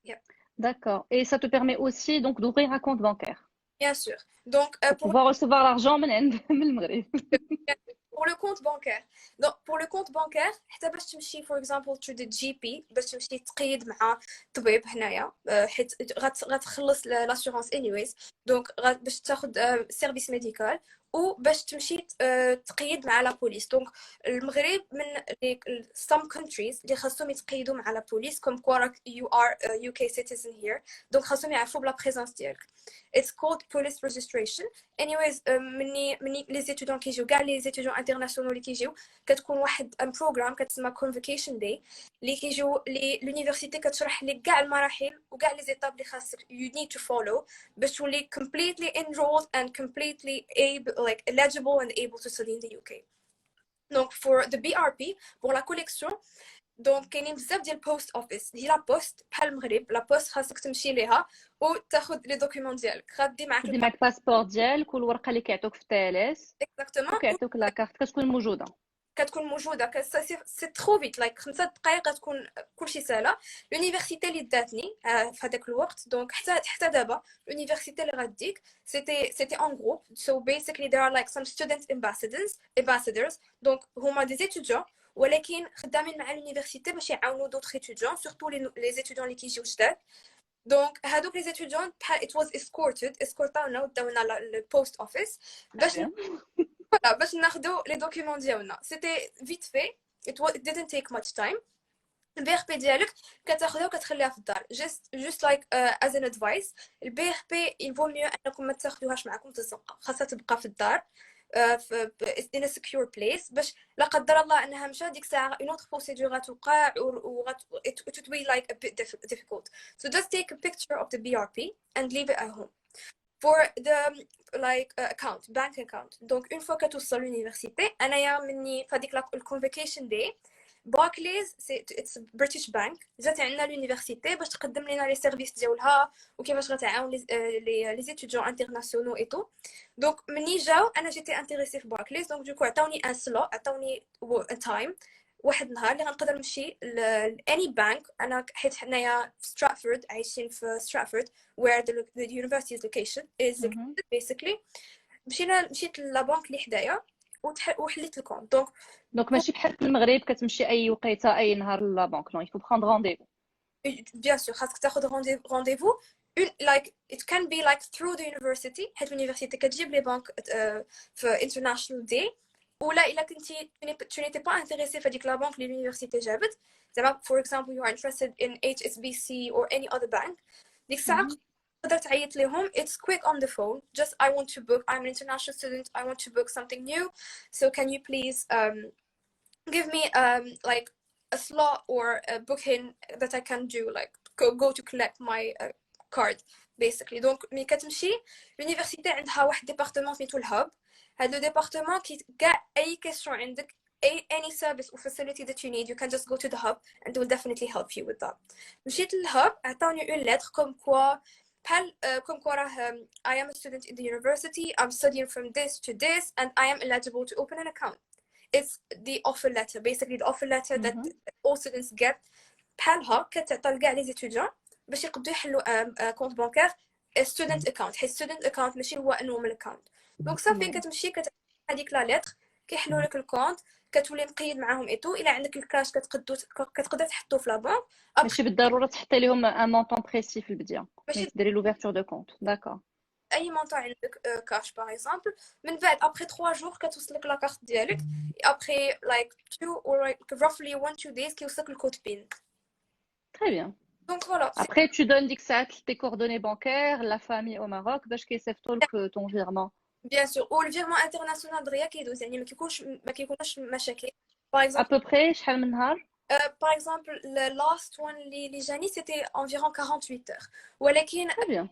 Yeah. D'accord. Et ça te permet aussi donc d'ouvrir un compte bancaire. Bien sûr. Donc pour pouvoir recevoir l'argent من المغرب. pour le compte bancaire. Donc pour le compte bancaire حتى باش تمشي for example to the GP باش تمشي تقيد مع طبيب هنايا، حيت غتخلص l'assurance anyways، دونك باش تاخذ سيرفيس ميديكال وباش تمشي تقيد مع لا بوليس. دونك المغرب من some countries اللي خاصهم يتقيدوا مع لا بوليس كوم كوا you are a UK citizen here، دونك خاصهم يعرفوا بلا بريزونس ديالك. It's called police registration. Anyways مني لي زيتوديون كيجيو كاع لي زيتوديون انترناسيونال اللي كيجيو كتكون واحد ان بروغرام كتسمى convocation day اللي كيجيو لونيفرسيتي كتشرح لك كاع المراحل وكاع لي زيتاب اللي خاصك you need to follow باش تولي completely enrolled and completely eligible and able to study in the UK. Donc for the BRP pour la collection دونك كاينين بزاف ديال البوست اوفيس، هي لا بوست بحال المغرب، لا بوست خاصك تمشي ليها وتاخذ لي دوكيومون ديالك، غادي معاك الباسبور ديالك والورقه اللي كيعطوك في التاليس اكزاكتومون، كيعطوك لا كارت كتكون موجوده سي ترو فيت لايك 5 دقائق غتكون كلشي ساهله. لونيفرسيتي اللي داتني في هذاك الوقت دونك حتى دابا لونيفرسيتي اللي غاديك سيتي ان جروب، سو بيسيكلي there are like some student ambassadors دونك هما دي étudiants ولكن خدامين مع اليونيفرسيتي باش يعاونوا دوطخ étudiants سورتو لي étudiants اللي كيجيو جداد. دونك هادوك لي étudiants بحال it was escortاونا وداونا للبوست اوفيس باش ناخذوا لي دوكيومون ديالنا. سيتي فيت في it didn't take much time. البي ار بي ديالك كتاخذها وكتخليها في الدار just like as an advice. البي ار بي يفو ميو انكم ما تاخذوهاش معكم في الزنقه، خاصها تبقى في الدار in a secure place باش لا قدر الله انها مشى ديك الساعه une autre procedure غتوقع it would be like a bit difficult. So just take a picture of the BRP and leave it at home. For the like account bank account donc une fois كتوصل l'université انايا مني فهاديك الكونفوكيشن داي Barclays it's British bank جات عندنا l'université باش تقدم لنا لي سيرفيس ديالها وكيفاش غتعاون لي étudiants internationaux et tout. donc مني جاو انا جيتي انتريسي في Barclays دونك دوكو عطاوني ان سلوت، عطاوني تايم واحد النهار اللي غنقدر نمشي ل any bank. انا حيت حنايا في ستراتفورد عايشين في ستراتفورد where the university's location is basically مشيت للبنك اللي حدايا وحليت الكونت. دونك ماشي بحال في المغرب كتمشي اي وقيته اي نهار للبنك، نو يفو بروندر رونديفو. بيان سور خاصك تاخذ رونديفو like it can be like through the university حيت اليونيفرسيتي كتجيب لي بنك في international day، ولا الا كنتي tu n'étais pas intéressé في هذيك لا بنك اللي اليونيفرسيتي جابت زعما for example you are interested in HSBC or any other bank ديك الساعه تقدر تعيط لهم it's quick on the phone just I want to book I'm an international student I want to book something new so can you please give me like a slot or a booking that I can do like go to collect my card basically. donc ملي كتمشي اليونيفرسيتي عندها واحد ديبارتمون سميتو الهاب. هاد لو ديبارتمون كاع اي كيسيون عندك any service or facility that you need you can just go to the hub and they will definitely help you with that. مشيت للهاب عطاوني une lettre comme quoi I am a student in the university I'm studying from this to this and I am eligible to open an account. It's the offer letter basically the offer letter that all students get. بحالها كتعطى لكاع لي étudiants باش يقدروا يحلوا كونت بانكير student account حيت student account ماشي هو normal account. دونك صافي كتمشي هذيك لا لتر كيحلوا لك الكونت كتولي مقيد معاهم ايتو الا عندك الكاش كتقدر تحطو في لا بنك ماشي بالضروره تحطي لهم ان مونطون بريسي في البدايه ماشي مي تديري لوفيرتور دو كونت داكور اي مونطون عندك كاش باغ اكزومبل من بعد ابري 3 جور كتوصلك لا كارت ديالك ابري لايك 2 or like roughly 1-2 days كيوصلك الكود بين très bien دونك فوالا après tu donnes ديك الساعات tes coordonnées bancaires la famille au Maroc باش كيصيفطوا لك ton virement بيان سور والفيرمون انترناسيونال دغيا كيدوز يعني ما كيكونش مشاكل باغ à اكزومبل peu près شحال من نهار باغ اكزومبل the last one اللي جاني c'était environ 48 heures ولكن très bien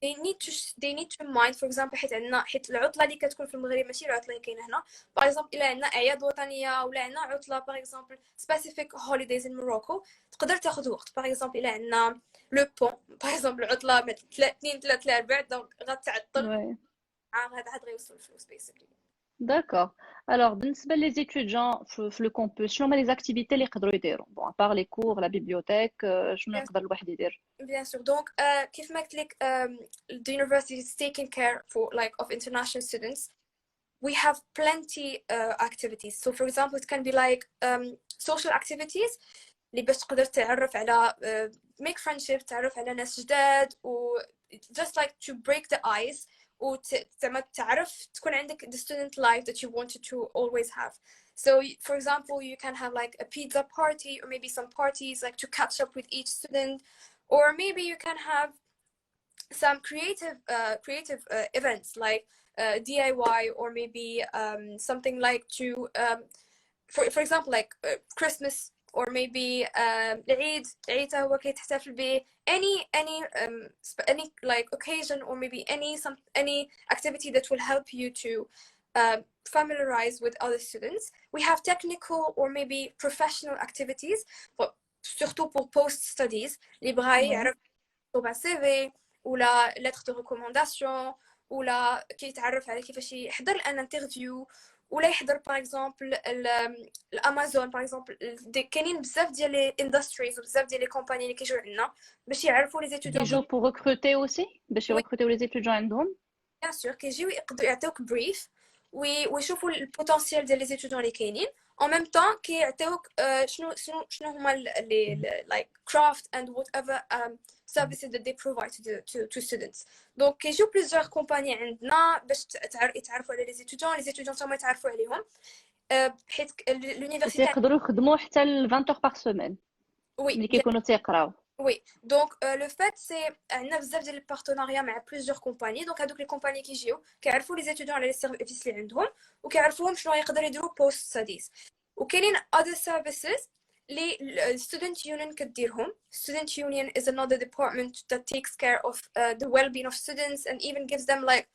they need to mind for example حيت العطله اللي كتكون في المغرب ماشي العطله اللي كاينه هنا باغ اكزومبل الا عندنا اعياد وطنيه ولا عندنا عطله باغ اكزومبل specific holidays in Morocco تقدر تاخذ وقت باغ اكزومبل الا عندنا لو بون باغ اكزومبل عطله مثل 2 3 الاربع دونك غتعطل هذا غيوصل الفلوس basically داكوغ الوغ بالنسبه لي زيتيديون في لو كومبوس شنو هما لي زاكتيفيتي اللي يقدروا يديروا بون ابار لي كور لا بيبليوتيك شنو يقدر الواحد يدير Bien sûr. Donc, كيف ما قلت لك, the university is taking care for like of international students. We have plenty activities. So, for example, it can be like social activities اللي باش تقدر تعرف على make friendship, تعرف على ناس جداد و just like to break the ice وتعرف تكون عندك the student life that you wanted to always have. So, for example, you can have like a pizza party or maybe some parties like to catch up with each student. Or maybe you can have some creative events like DIY or maybe something like to for example like Christmas or maybe العيد هو كيتحتفل ب any like occasion or maybe any activity that will help you to familiarize with other students. We have technical or maybe professional activities, but surtout pour post studies اللي بغا يعرف يكتب CV ولا lettre de recommandation ولا كيتعرف على كيفاش يحضر الان انترفيو ولا يحضر باغ اكزومبل الامازون باغ اكزومبل كاينين بزاف ديال لي اندستريز وبزاف ديال لي كومباني اللي كيجيو عندنا باش يعرفوا لي زيتيديون يجوا بور ريكروتي اوسي باش يريكروتيو لي زيتيديون عندهم بيان سور كيجيو يقدروا يعطيوك بريف ويشوفوا البوتنسيال ديال لي زيتيديون اللي كاينين en même temps كيعطيوك شنو هما لي like craft and whatever services that they provide to students. Donc كيجيو plusieurs compagnies عندنا باش يتعرفوا على les étudiants تما يتعرفوا عليهم حيت l'université يقدروا يخدموا حتى ل 20 heures par semaine اللي كيكونوا تيقراو. Oui, donc le fait c'est عندنا بزاف ديال البارتناريا مع plusieurs compagnies. Donc هذوك لي كومباني كيجيو كيعرفوا لي étudiants على لي سيرفيس اللي عندهم وكيعرفوهم شنو يقدروا يديروا post studies. وكاينين other services اللي student union كديرهم. Student union is another department that takes care of the well-being of students and even gives them like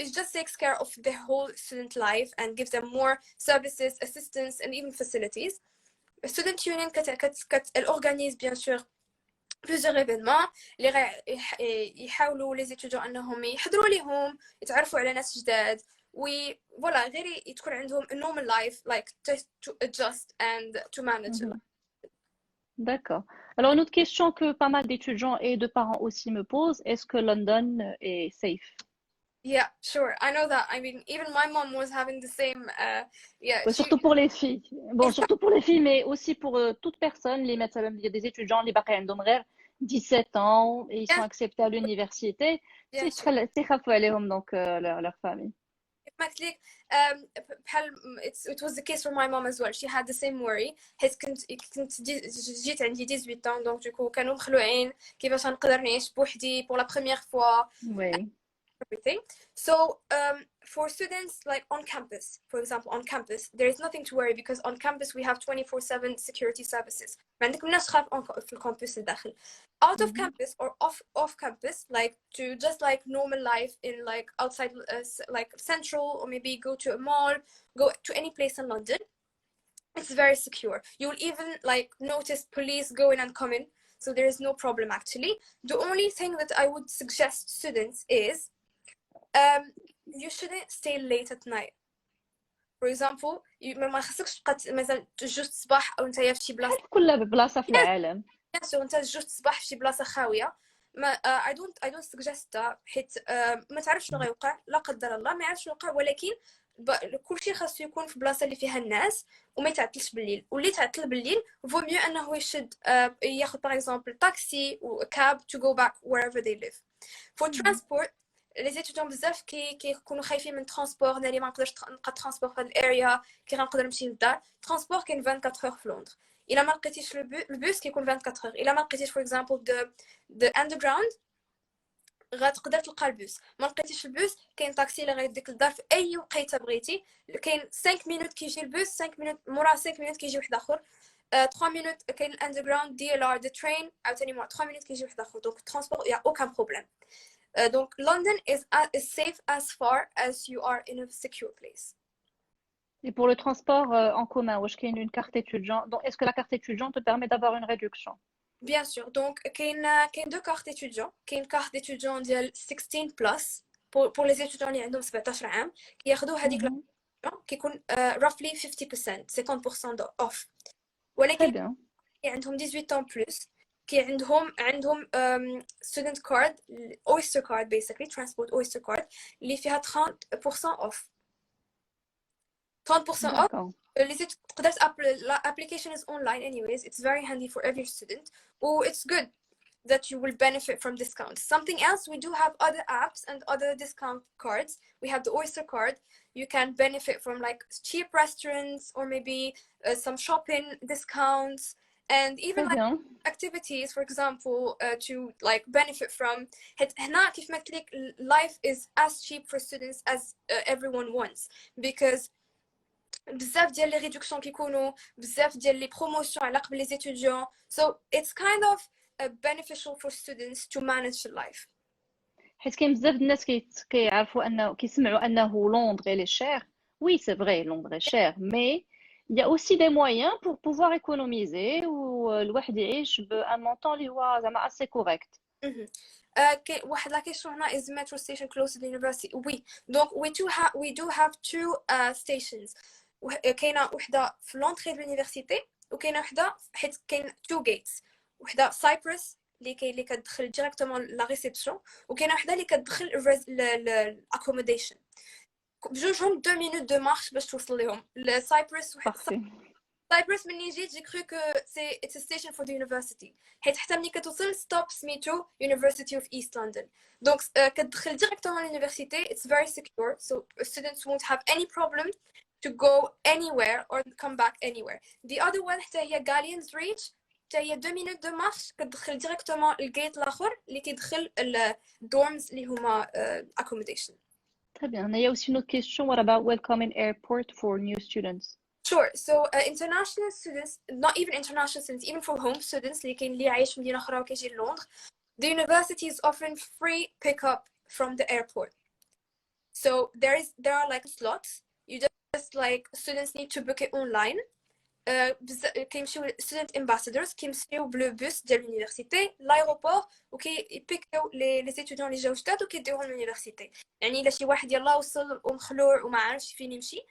it just takes care of the whole student life and gives them more services, assistance and even facilities. Student Union elle organise bien sûr plusieurs événements اللي يحاولوا les étudiants انهم يحضروا ليهم يتعرفوا على ناس جداد وفوالا غير تكون عندهم a normal life like to adjust and to manage. D'accord. Alors une autre question que pas mal d'étudiants et de parents aussi me posent, est-ce que London est safe? Yeah, sure. I know that. I mean, even my mom was having the same. Yeah. Surtout pour les filles. Bon, surtout pour les filles, mais aussi pour toute personne. Les médecins, il y a des étudiants, les باقي عندهم غير 17 ans et ils sont acceptés à l'université. تيخافوا عليهم donc leur famille. It was the case for my mom as well. She had the same worry. حيت كنت جيت عندي 18 ans donc du coup كانوا مخلوعين كيفاش نقدر نعيش بوحدي pour la première fois. Oui. Everything. So for students like on campus, for example, on campus, there is nothing to worry because on campus we have 24/7 security services. ما عندك مناش تخاف في الكامبس الداخل. Out of campus or off campus, like to just like normal life in like outside like central or maybe go to a mall, go to any place in London. It's very secure. You will even like notice police going and coming, so there is no problem actually. The only thing that I would suggest students is you shouldn't stay late at night. For example, ما خصكش تبقى مثلا جوج الصباح او نتايا في شي بلاصه كلها بلاصه في العالم سو انت جوج الصباح في شي بلاصه خاويه ما I don't suggest حيت ما تعرفش شنو غيوقع لا قدر الله ما عرفتش شنو وقع ولكن كلشي خاصو يكون في بلاصه اللي فيها الناس وما يتعطلش بالليل، واللي تعطل بالليل فو ميو انه يشد ياخذ باغ اكزومبل تاكسي و كاب to go back wherever they live. for transport لي زيتيديون بزاف كيكونوا خايفين من ترونسبور، ناري ما نقدرش نلقى ترونسبور في هاد الاريا، كي غنقدر نمشي للدار. ترونسبور كاين 24 اور في لندن. الا ما لقيتيش البوس كيكون 24 اور. الا ما لقيتيش فور اكزامبل the underground غتقدر تلقى البوس. ما لقيتيش البوس كاين طاكسي اللي غيديك للدار في اي وقيته بغيتي. كاين 5 مينوت كيجي البوس، 5 مينوت مورا 5 مينوت كيجي واحد اخر، 3 مينوت كاين الاندرغراوند دي ال ار دي ترين عاوتاني مورا 3 مينوت كيجي واحد اخر. دونك ترونسبور يا اوكان بروبليم. Donc London is safe as far as you are in a secure place. Et pour le transport en commun, واش كاين une carte étudiant? Donc est-ce que la carte étudiant te permet d'avoir une réduction? Bien sûr. Donc كاين deux cartes étudiants. كاين carte d'étudiant ديال 16 plus pour les étudiants اللي عندهم 17 عام كياخذوا هذيك كيكون roughly 50% off. ولكن عندهم 18 ans plus كي عندهم student card oyster card basically transport oyster card اللي فيها 30% off. 30% off. تقدر application is online anyways. It's very handy for every student. Oh, it's good that you will benefit from discounts. Something else, we do have other apps and other discount cards. We have the oyster card. You can benefit from like cheap restaurants or maybe some shopping discounts. And even like activities, for example, to like benefit from. هنا كيف ما قلت لك life is as cheap for students as everyone wants, because بزاف ديال لي ريدكسيون كيكونوا بزاف ديال لي بروموسيون على قبل لي étudiants. So it's kind of beneficial for students to manage life. حيت كاين بزاف الناس كيعرفوا انه كيسمعوا انه لندن لي شير. Oui, c'est vrai, Londres est cher, mais il y a aussi des moyens pour pouvoir économiser والواحد يعيش بان مونطون اللي هو زعما assez correct. واحد لا كيسيون هنا is metro station close to the university. Oui, donc we do have two stations. كاينه وحده في لونطري د l'université وكاينه وحده حيت كاين two gates. وحده سايبرس اللي كتدخل ديريكتومون لا ريسبسيون، وكاينه وحده اللي كتدخل الاكوموديشن. بجوجهم 2 مينوت دو مارش باش توصل لهم. السايبرس سايبرس مني جيت جي كرو كو سي اتس ستيشن فور ذا يونيفرسيتي، حيت حتى ملي كتوصل ستوب سميتو يونيفرسيتي اوف ايست لندن. دونك كتدخل ديريكتومون لليونيفرسيتي. اتس فيري سيكيور so students won't have any problem to go anywhere or come back anywhere. The other one حتى هي Galleon's Reach، حتى هي 2 مينوت دو مارش كتدخل ديريكتومون الجيت الاخر اللي كيدخل الدورمز اللي هما accommodation. Très bien. Il y a aussi une autre question. What about welcoming airport for new students? Sure. So international students, not even international students, even for home students اللي كاين اللي عايش في مدينة أخرى وكيجي للندن, the university is offering free pickup from the airport. So there are like slots. You just like students need to book it online. كيمشيو student ambassadors كيمشيو بالبوس ديال اليونيفرسيتي لايروبور وكيبيكيو لي étudiants اللي جاو جداد وكيديوهم لليونيفرسيتي. يعني الا شي واحد يلاه وصل ومخلوع وما عارفش فين يمشي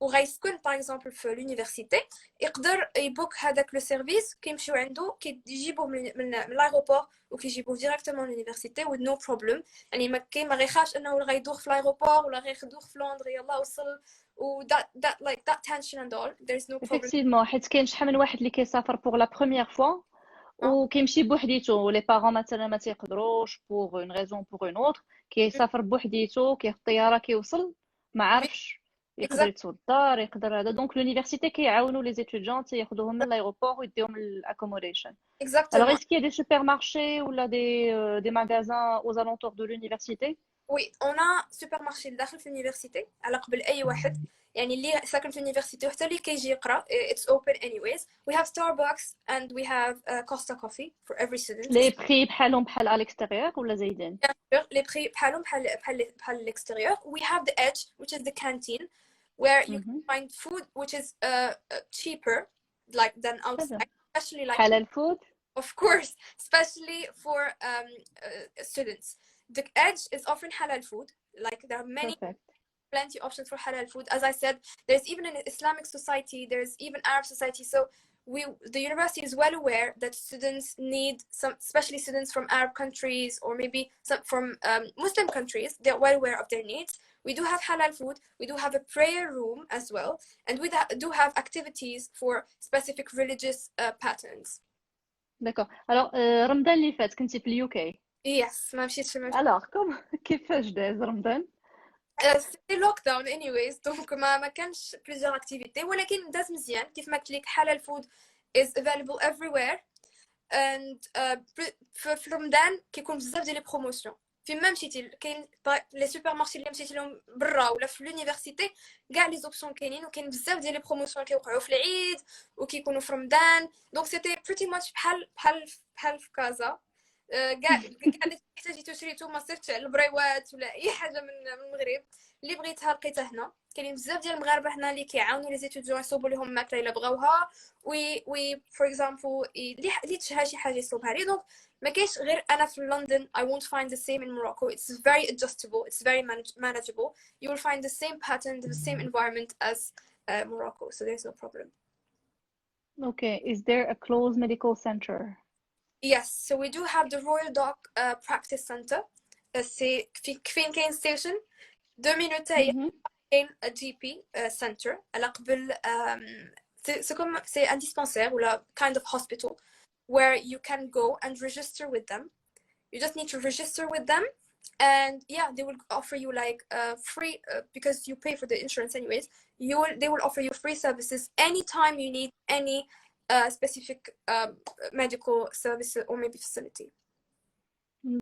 وغيسكن باغ اكزومبل في اليونيفرسيتي يقدر يبوك هذاك لو سيرفيس كيمشيو عنده كيجيبوه من لايروبور وكيجيبوه ديريكتومون لليونيفرسيتي with no problem. يعني ما كاين ما غيخافش انه غيدوخ في لايروبور ولا غيدوخ في لندن يلاه وصل و that tension and all. There's no problem. Effectivement, حيت كاين شحال من واحد اللي كيسافر pour la première fois وكيمشي بوحديتو لي بارون مثلا ما تيقدروش pour une raison pour une autre كيسافر بوحديتو كياخذ الطياره كيوصل ما عارفش يقدر يتصل الدار يقدر هذا. دونك l'université كيعاونوا لي étudiants تياخذوهم من l'aéroport ويديهم l'accommodation. Alors est-ce qu'il y a des supermarchés ou là des magasins aux alentours de l'université? Oui, on a supermarché داخل في اليونيفرسيتي على قبل اي واحد يعني اللي ساكن في اليونيفرسيتي وحتى اللي كيجي يقرا. It's open anyways. We have Starbucks and we have Costa Coffee for every student. Les prix بحالهم بحال à l'extérieur ولا زايدين؟ Les prix بحالهم بحال l'extérieur. We have the Edge which is the canteen where you can find food which is cheaper like than outside, especially like halal food. Of course, especially for students. The Edge is offering halal food. Like there are plenty options for halal food. As I said, there's even an Islamic society, there's even Arab society. So the university is well aware that students need some, especially students from Arab countries or maybe some from Muslim countries, they're well aware of their needs. we do have halal food, we do have a prayer room as well, and we do have activities for specific religious patterns. D'accord. Alors, رمضان اللي فات كنتي في اليو كي. Yes, ما مشيتش Alors, كيفاش داز رمضان؟ c'était lockdown anyways, donc ما كانش plusieurs activités, ولكن داز مزيان كيف ما قلت لك halal food is available everywhere, and في رمضان كيكون بزاف ديال لي بروموسيون. فين ما مشيتي كاين لي سوبر مارشي اللي مشيتي لهم برا ولا في لونيفرسيتي كاع لي زوبسيون كاينين، وكاين بزاف ديال لي بروموسيون كيوقعوا في العيد وكيكونوا في رمضان. دونك سيتي بريتي ماتش بحال في كازا. كاع اللي احتاجيتو شريتو، ما صيفطش على البريوات ولا اي حاجه من المغرب اللي بغيتها لقيتها هنا. كاينين بزاف ديال المغاربه هنا اللي كيعاونوا لي زيتوديون يصوبوا لهم ماكله الا بغاوها، وي فور اكزامبل اللي تشها شي حاجه يصوبها لي. دونك ما كاينش غير انا في لندن. I won't find the same in Morocco. It's very adjustable, it's very manageable. You will find the same pattern, the same environment as Morocco, so there's no problem. Okay, is there a closed medical center? Yes, so we do have the Royal Dock Practice Center. C'est فين كاين station 2 minutes كاين a GP center على قبل. c'est un dispensaire ou a kind of hospital where you can go and register with them. You just need to register with them, and yeah, they will offer you like free because you pay for the insurance anyways. They will offer you free services anytime you need any specific medical service or maybe facility.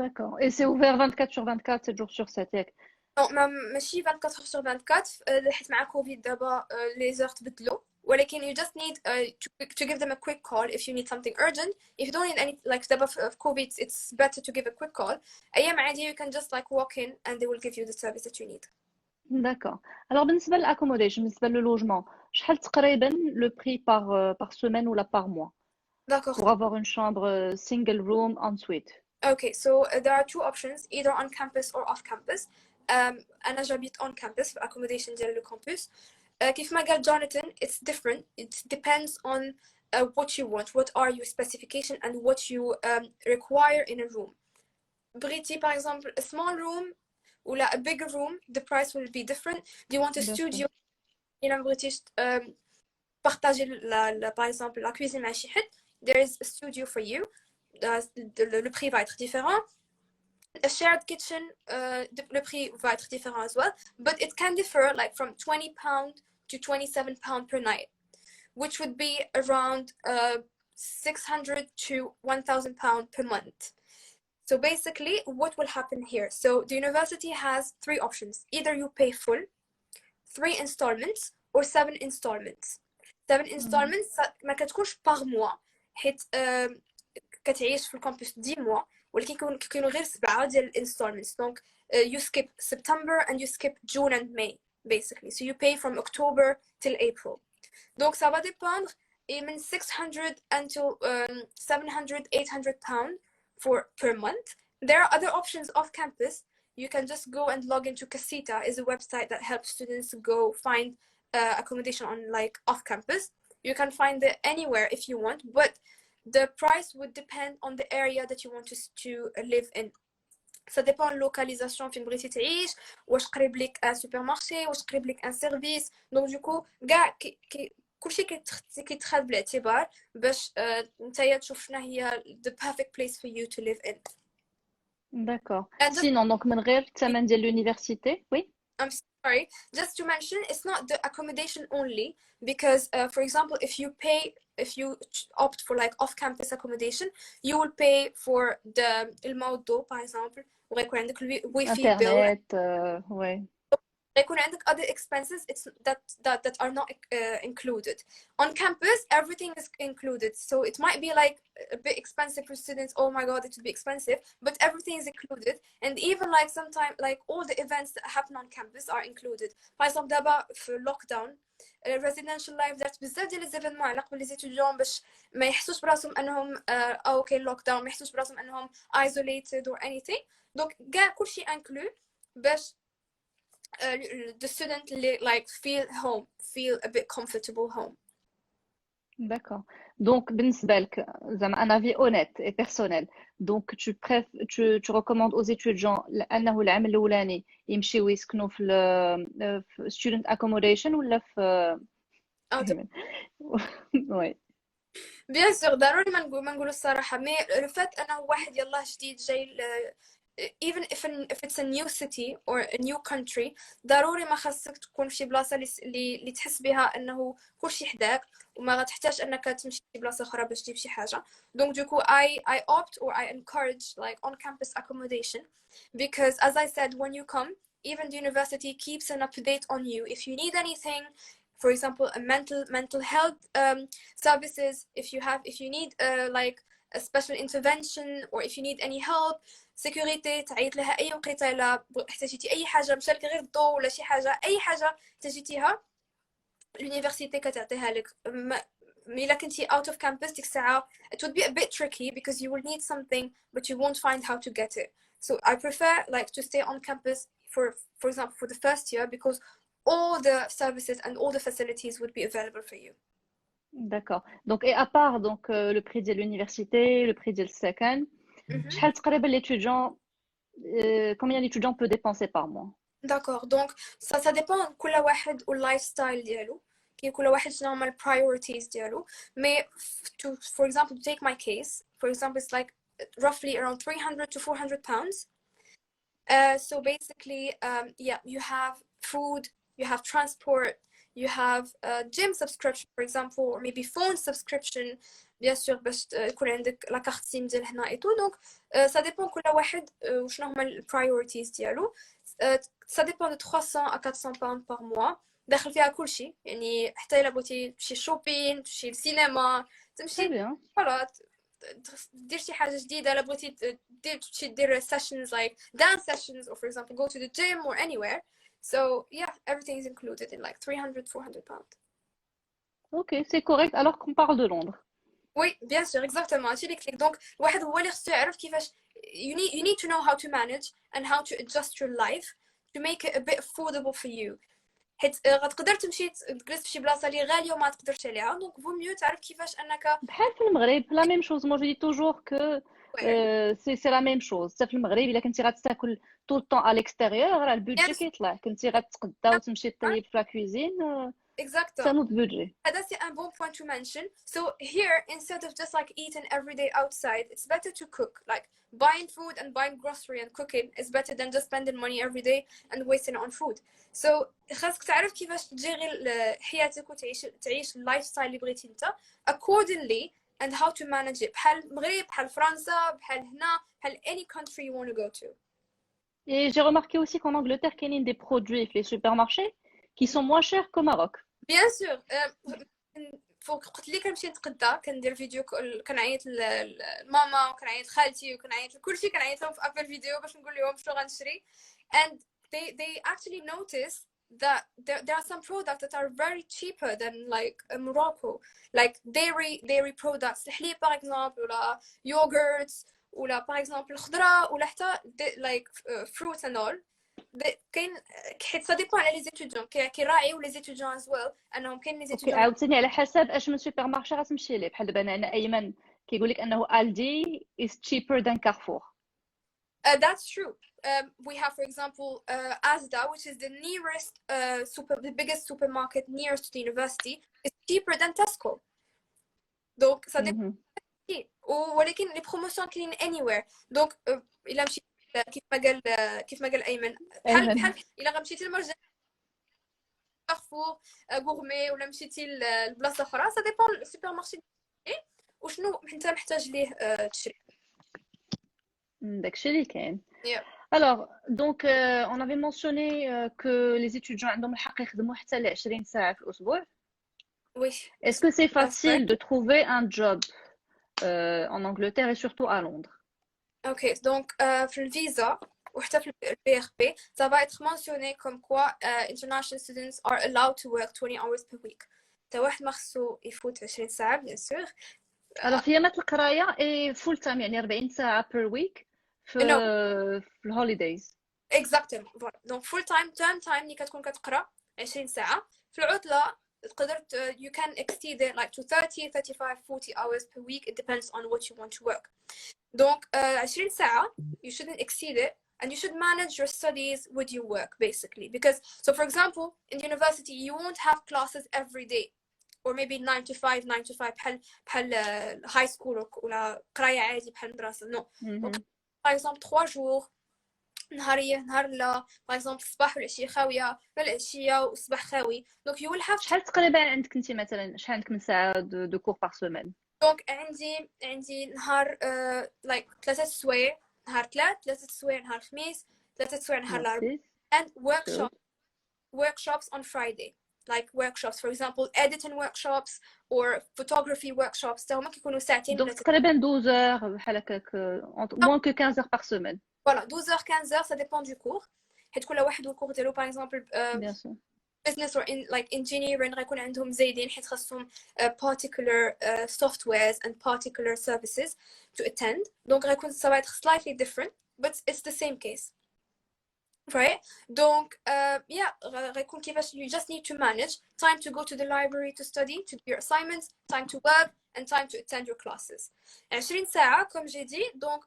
D'accord. Et c'est ouvert 24 sur 24, 7 jours sur 7 ياك؟ ماشي 24 heures sur 24 حيت مع كوفيد دابا لي زور تبدلوا، ولكن you just need to give them a quick call if you need something urgent. If you don't need any, like دابا في COVID it's better to give a quick call. أيام عادية you can just like walk in and they will give you the service that you need. D'accord. Alors بالنسبة للأكوموديشن، بالنسبة للوجمون، شحال تقريبا لو بري par semaine ولا par mois D'accord. pour avoir une chambre single room en suite? Okay, so there are two options, either on campus or off campus. أنا j'habite on campus في accommodation ديال le campus. كيف ما قال Jonathan, it's different. It depends on what you want, what are your specification and what you require in a room. بغيتي par exemple a small room ولا a bigger room, the price will be different. Do you want a studio? إلا ما بغيتيش partager par exemple la cuisine مع شي حد, there is a studio for you. Le prix va être différent. A shared kitchen, le prix va être différent as well, but it can differ like from £20 to £27 per night, which would be around 600 to £1,000 per month. So basically what will happen here, so the university has 3 options: either you pay full, 3 installments, or 7 installments. 7 installments ما كتكونش par mois حيت كتعيش في الكامبوس 10 mois, ولكن كيكونوا غير 7 ديال الانستالمنتس. دونك you skip September and you skip June and May basically, so you pay from October till April. Donc ça va dépendre, et من 600 until 700 800 pounds for per month. There are other options off campus. You can just go and log into Casita, is a website that helps students go find accommodation on like off campus. You can find it anywhere if you want, but the price would depend on the area that you want to live in. Ça dépend de la localisation فين بغيتي تعيش, واش قريب لك ان سوبر مارشي, واش قريب لك ان سيرفيس. دونك دوكو كاع كلشي كيتخاد بالاعتبار باش نتايا تشوف شنو هي the perfect place for you to live in. D'accord. Sinon, donc من غير الثمن ديال l'université, oui? I'm sorry, just to mention, it's not the accommodation only, because for example, if you opt for like off-campus accommodation, you will pay for the الموضوع par exemple, وغيكون عندك الويفي bill. ouais. يكون عندك other expenses that are not included. On campus, everything is included, so it might be like a bit expensive for students. Oh my god, it would be expensive, but everything is included. And even like sometimes like all the events that happen on campus are included. For example, دابا في lockdown residential life درت بزاف ديال ليزيفينمون على قبل لي زيتوديون باش ما يحسوش براسهم انهم اوكي lockdown, ما يحسوش براسهم انهم isolated or anything. دونك كاع كلشي include باش the student like feel a bit comfortable home. D'accord. Donc, بالنسبة لك, زعما un avis honnête et personnel. Donc, tu recommandes aux étudiants أنه العام الأولاني يمشيو يسكنوا في student accommodation ولا في oui. بيان سور ضروري ما نقولوا الصراحه مي لو فات انه واحد يلاه جديد جاي even if it's a new city or a new country ضروري ما خاصك تكون في شي بلاصه اللي تحس بها انه كلشي حداك وما غتحتاج انك تمشي لبلاصه اخرى باش تجيب شي حاجه donc du coup I opt or I encourage like on campus accommodation because as I said when you come even the university keeps an update on you if you need anything. For example, a mental health services. If you need like a special intervention or if you need any help, security تعيط لها أي وقيته إلا احتاجتي أي حاجة مشى لك غير الضوء ولا شي حاجة أي حاجة احتاجتيها اليونيفرسيتي كتعطيها لك. إلا كنتي out of campus ديك الساعة it would be a bit tricky because you will need something but you won't find how to get it. So I prefer like to stay on campus for example for the first year because all the services and all the facilities would be available for you. D'accord. Donc, et à part donc, le prix de l'université, le prix de السكن, شحال تقريبا l'étudiant, combien l'étudiant peut dépenser par mois? D'accord. Donc, ça dépend كل واحد واللايفستايل ديالو. كل واحد شنو هما priorities ديالو. Mais for example, to take my case, for example, it's like roughly around 300 to 400 pounds. So basically, yeah, you have food, you have transport, you have a gym subscription for example or maybe phone subscription bien sûr باش يكون عندك لا كارت سيم ديال هنا اي تو دونك ça dépend كل واحد وشنو هما البرايورتيز ديالو ça dépend de 300 à 400 pounds par mois داخل فيها كلشي يعني حتى الا بغيتي تمشي شوبين تمشي للسينما تمشي فوالا دير شي حاجه جديده الا بغيتي دير sessions like dance sessions or for example go to the gym or anywhere. So yeah, everything is included in like 300, 400 pounds. Ok, c'est correct alors qu'on parle de Londres. Oui, bien sûr, exactement. Donc, الواحد هو اللي خصو يعرف كيفاش you need to know how to manage and how to adjust your life to make it a bit affordable for you. حيت غتقدر تمشي تجلس في شي بلاصه اللي غاليه وما تقدرش عليها دونك فو ميو تعرف كيفاش انك بحال في المغرب لا ميم شوز مو جو دي توجور كو سي لا ميم شوز حتى في المغرب الا كنتي غتاكل طول الطون على الاكستيريور راه البودجي كيطلع كنتي غتقدا وتمشي طيب في لا كوزين exactly نوت بودجي that's a bon point to mention. So here instead of just like eating every day outside it's better to cook like buying food and buying grocery and cooking is better than just spending money every day and wasting it on food. So خاصك تعرف كيفاش تجيري حياتك وتعيش اللايف ستايل اللي بغيتي انت accordingly and how to manage it بحال المغرب بحال فرنسا بحال هنا بحال any country you want to go to. Et j'ai remarqué aussi qu'en Angleterre qu'il y a des produits في les supermarchés qui sont moins chers qu'au Maroc. Bien sûr. قلت لي كنمشي نتقدا كندير فيديو كنعيط لماما وكنعيط لخالتي وكنعيط لكلشي كنعيط لهم في ابل فيديو باش نقول لهم شنو غنشري and they actually notice that there are some products that are very cheaper than like Morocco like dairy products الحليب par exemple ولا yogurts ولا par exemple الخضره ولا حتى like fruits and all كاين حيت ça dépend على لي زيتوديون كيراعيو لي زيتوديون as well انهم كاين لي زيتوديون عاوتاني على حسب اش من سوبر مارشي غتمشي ليه بحال دابا انا ايمن كيقول لك انه الدي is cheaper than Carrefour. That's true. We have, for example, Asda, which is the nearest, the biggest supermarket nearest to the university, is cheaper than Tesco. Donc, ça dépend. ولكن les promotions كاينين anywhere. Donc, إلا مشيت كيف ما قال أيمن بحال إلا غمشيتي لمرجان كارفور غورمي ولا مشيتي لبلاصة أخرى ça dépend السوبر مارشي وشنو أنت محتاج ليه تشري. داكشي اللي كاين. Alors, donc, on avait mentionné que les étudiants عندهم الحق يخدموا حتى ل 20 ساعة في الأسبوع. Oui. Est-ce que c'est facile de trouver un job en Angleterre et surtout à Londres? Ok, donc في الفيزا وحتى في الPRP, ça va être mentionné comme quoi international students are allowed to work 20 hours per week. تا واحد ما خصو يفوت 20 ساعة bien sûr. Alors خيامات القراية et full time يعني 40 ساعة per week في الهوليدايز. Exactement. Voilà. Donc full time term time اللي كتكون كتقرا 20 ساعة. في العطلة you can exceed it like to 30 35 40 hours per week. It depends on what you want to work. Donc 20 ساعة you shouldn't exceed it, and you should manage your studies with your work basically, because so for example in university you won't have classes every day, or maybe 9 to 5 بحال high school ولا قراية عادي بحال المدرسة. no. Donc par exemple 3 jours نهارية نهار لا، par exemple الصباح والعشية خاوية، العشية والصباح خاوي. donc you will have شحال تقريبا عندك انت مثلا، شحال عندك من ساعه دو كور بار سيمين؟ دونك عندي نهار like 3 سوايع نهار ثلاث، 3 سوايع نهار خميس، 3 سوايع نهار الأربعاء. and workshops on Friday, like workshops for example editing workshops or photography workshops. تا هما كيكونوا ساعتين. دونك تقريبا 12 بحال هكاك، moins que 15 heures par semaine. voilà 12 heures 15 heures ça dépend du cours، حيت كل واحد والكور ديالو. par exemple bien sûr business or in like engineering غيكون عندهم زايدين حيت خاصهم particular softwares and particular services to attend. donc غيكون ça va être slightly different but it's the same case, right? donc yeah غيكون كيفاش you just need to manage time to go to the library to study, to do your assignments, time to work and time to attend your classes. 20 ساعة comme j'ai dit. donc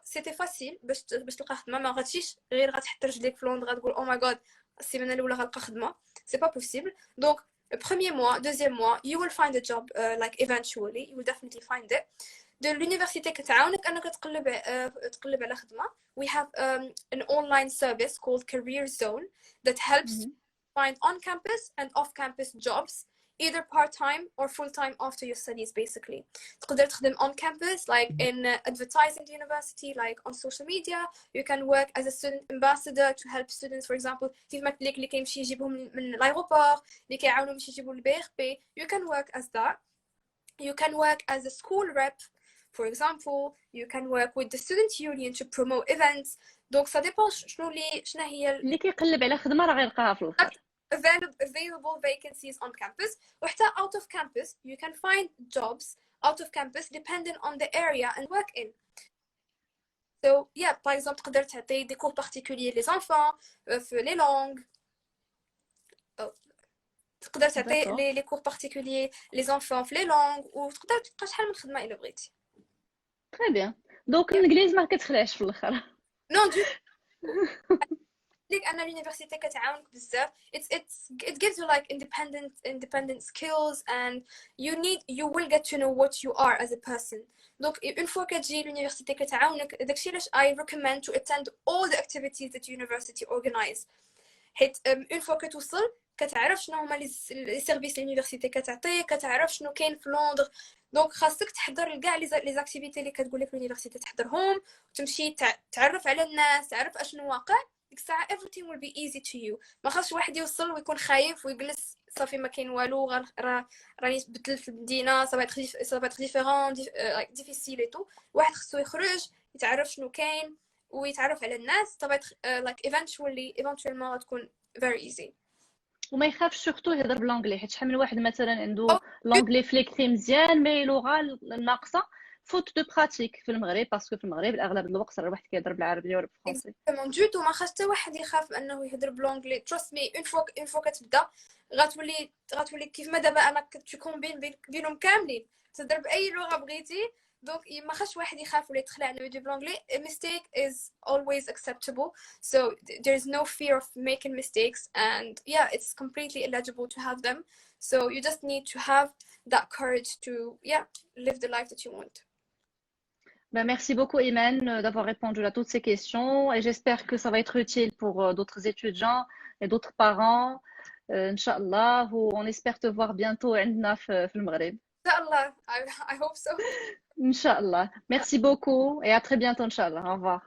c'était facile باش تلقى خدمة. ما غاتمشيش غير غتحط رجليك في لندن غتقول oh my god السيمانه الاولى غنلقى خدمه. c'est pas possible. donc premier mois deuxième mois you will find a job like eventually you will definitely find it. de l'université كتعاونك انك تقلب على خدمه. we have an online service called Career Zone that helps find on campus and off campus jobs, either part-time or full-time after your studies basically. تقدر تخدم on campus like in advertising the university, like on social media. you can work as a student ambassador to help students for example كيف ما قلت لك اللي كيمشي يجيبهم من الايروبور، اللي كيعاونوا باش يجيبوا البي اخ بي. you can work as that. you can work as a school rep for example. you can work with the student union to promote events. donc ça dépend شنو هي اللي كيقلب على خدمه راه غيلقاها في الاخر. available vacancies on campus. وحتى out of campus you can find jobs out of campus depending on the area and work in. so yeah par exemple تقدر تعطي des cours particuliers les enfants في les langues. تقدر تعطي les cours particuliers les enfants في les langues. وتقدر تلقى شحال من خدمة إلا بغيتي. très bien. donc الانجليز ما كتخلعش في الاخر. non du ليك أنا اليونيفرسيتي كتعاونك بزاف. it gives you like independent skills and you will get to know what you are as a person. donc une fois كتجي اليونيفرسيتي كتعاونك. داكشي علاش I recommend to attend all the activities that university organize. حيت une fois كتوصل كتعرف شنو هما لي سيرفيس اليونيفرسيتي كتعطي، كتعرف شنو كاين في لندن. دونك خاصك تحضر كاع لي اكتيفيتي اللي كتقول لك اليونيفرسيتي تحضرهم، وتمشي تعرف على الناس، تعرف اشنو واقع. ديك الساعه everything will be easy to you. ما خاصش واحد يوصل ويكون خايف ويجلس صافي ما كاين والو، راني بدل في المدينه سا با ديفيرون ديفيسيل اي تو. واحد خصو يخرج يتعرف شنو كاين ويتعرف على الناس. طبعا like eventually غتكون very easy. وما يخافش سورتو يهضر بالانجلي، حيت شحال من واحد مثلا عنده لانجلي فليكتي مزيان مي لغه ناقصه فوت دو براتيك في المغرب، باسكو في المغرب الاغلب الوقت راه الواحد كيهضر بالعربيه ولا بالفرنسي. اكزاكتومون دوتو ما خاص حتى واحد يخاف انه يهضر بالانجلي. تراست مي اون فوا كتبدا غتولي كيف ما دابا انا كومبين بينهم كاملين، تهضر باي لغه بغيتي. دونك ما خاصش واحد يخاف ولا يتخلع انه يدير بالانجلي. a mistake is always acceptable, so there is no fear of making mistakes, and yeah it's completely eligible to have them. so you just need to have that courage to live the life that you want. Merci beaucoup Imane d'avoir répondu à toutes ces questions, et j'espère que ça va être utile pour d'autres étudiants et d'autres parents. Inch'Allah, on espère te voir bientôt عندنا في المغرب. Inshallah, I hope so. Inch'Allah. Merci beaucoup et à très bientôt, Inch'Allah. Au revoir.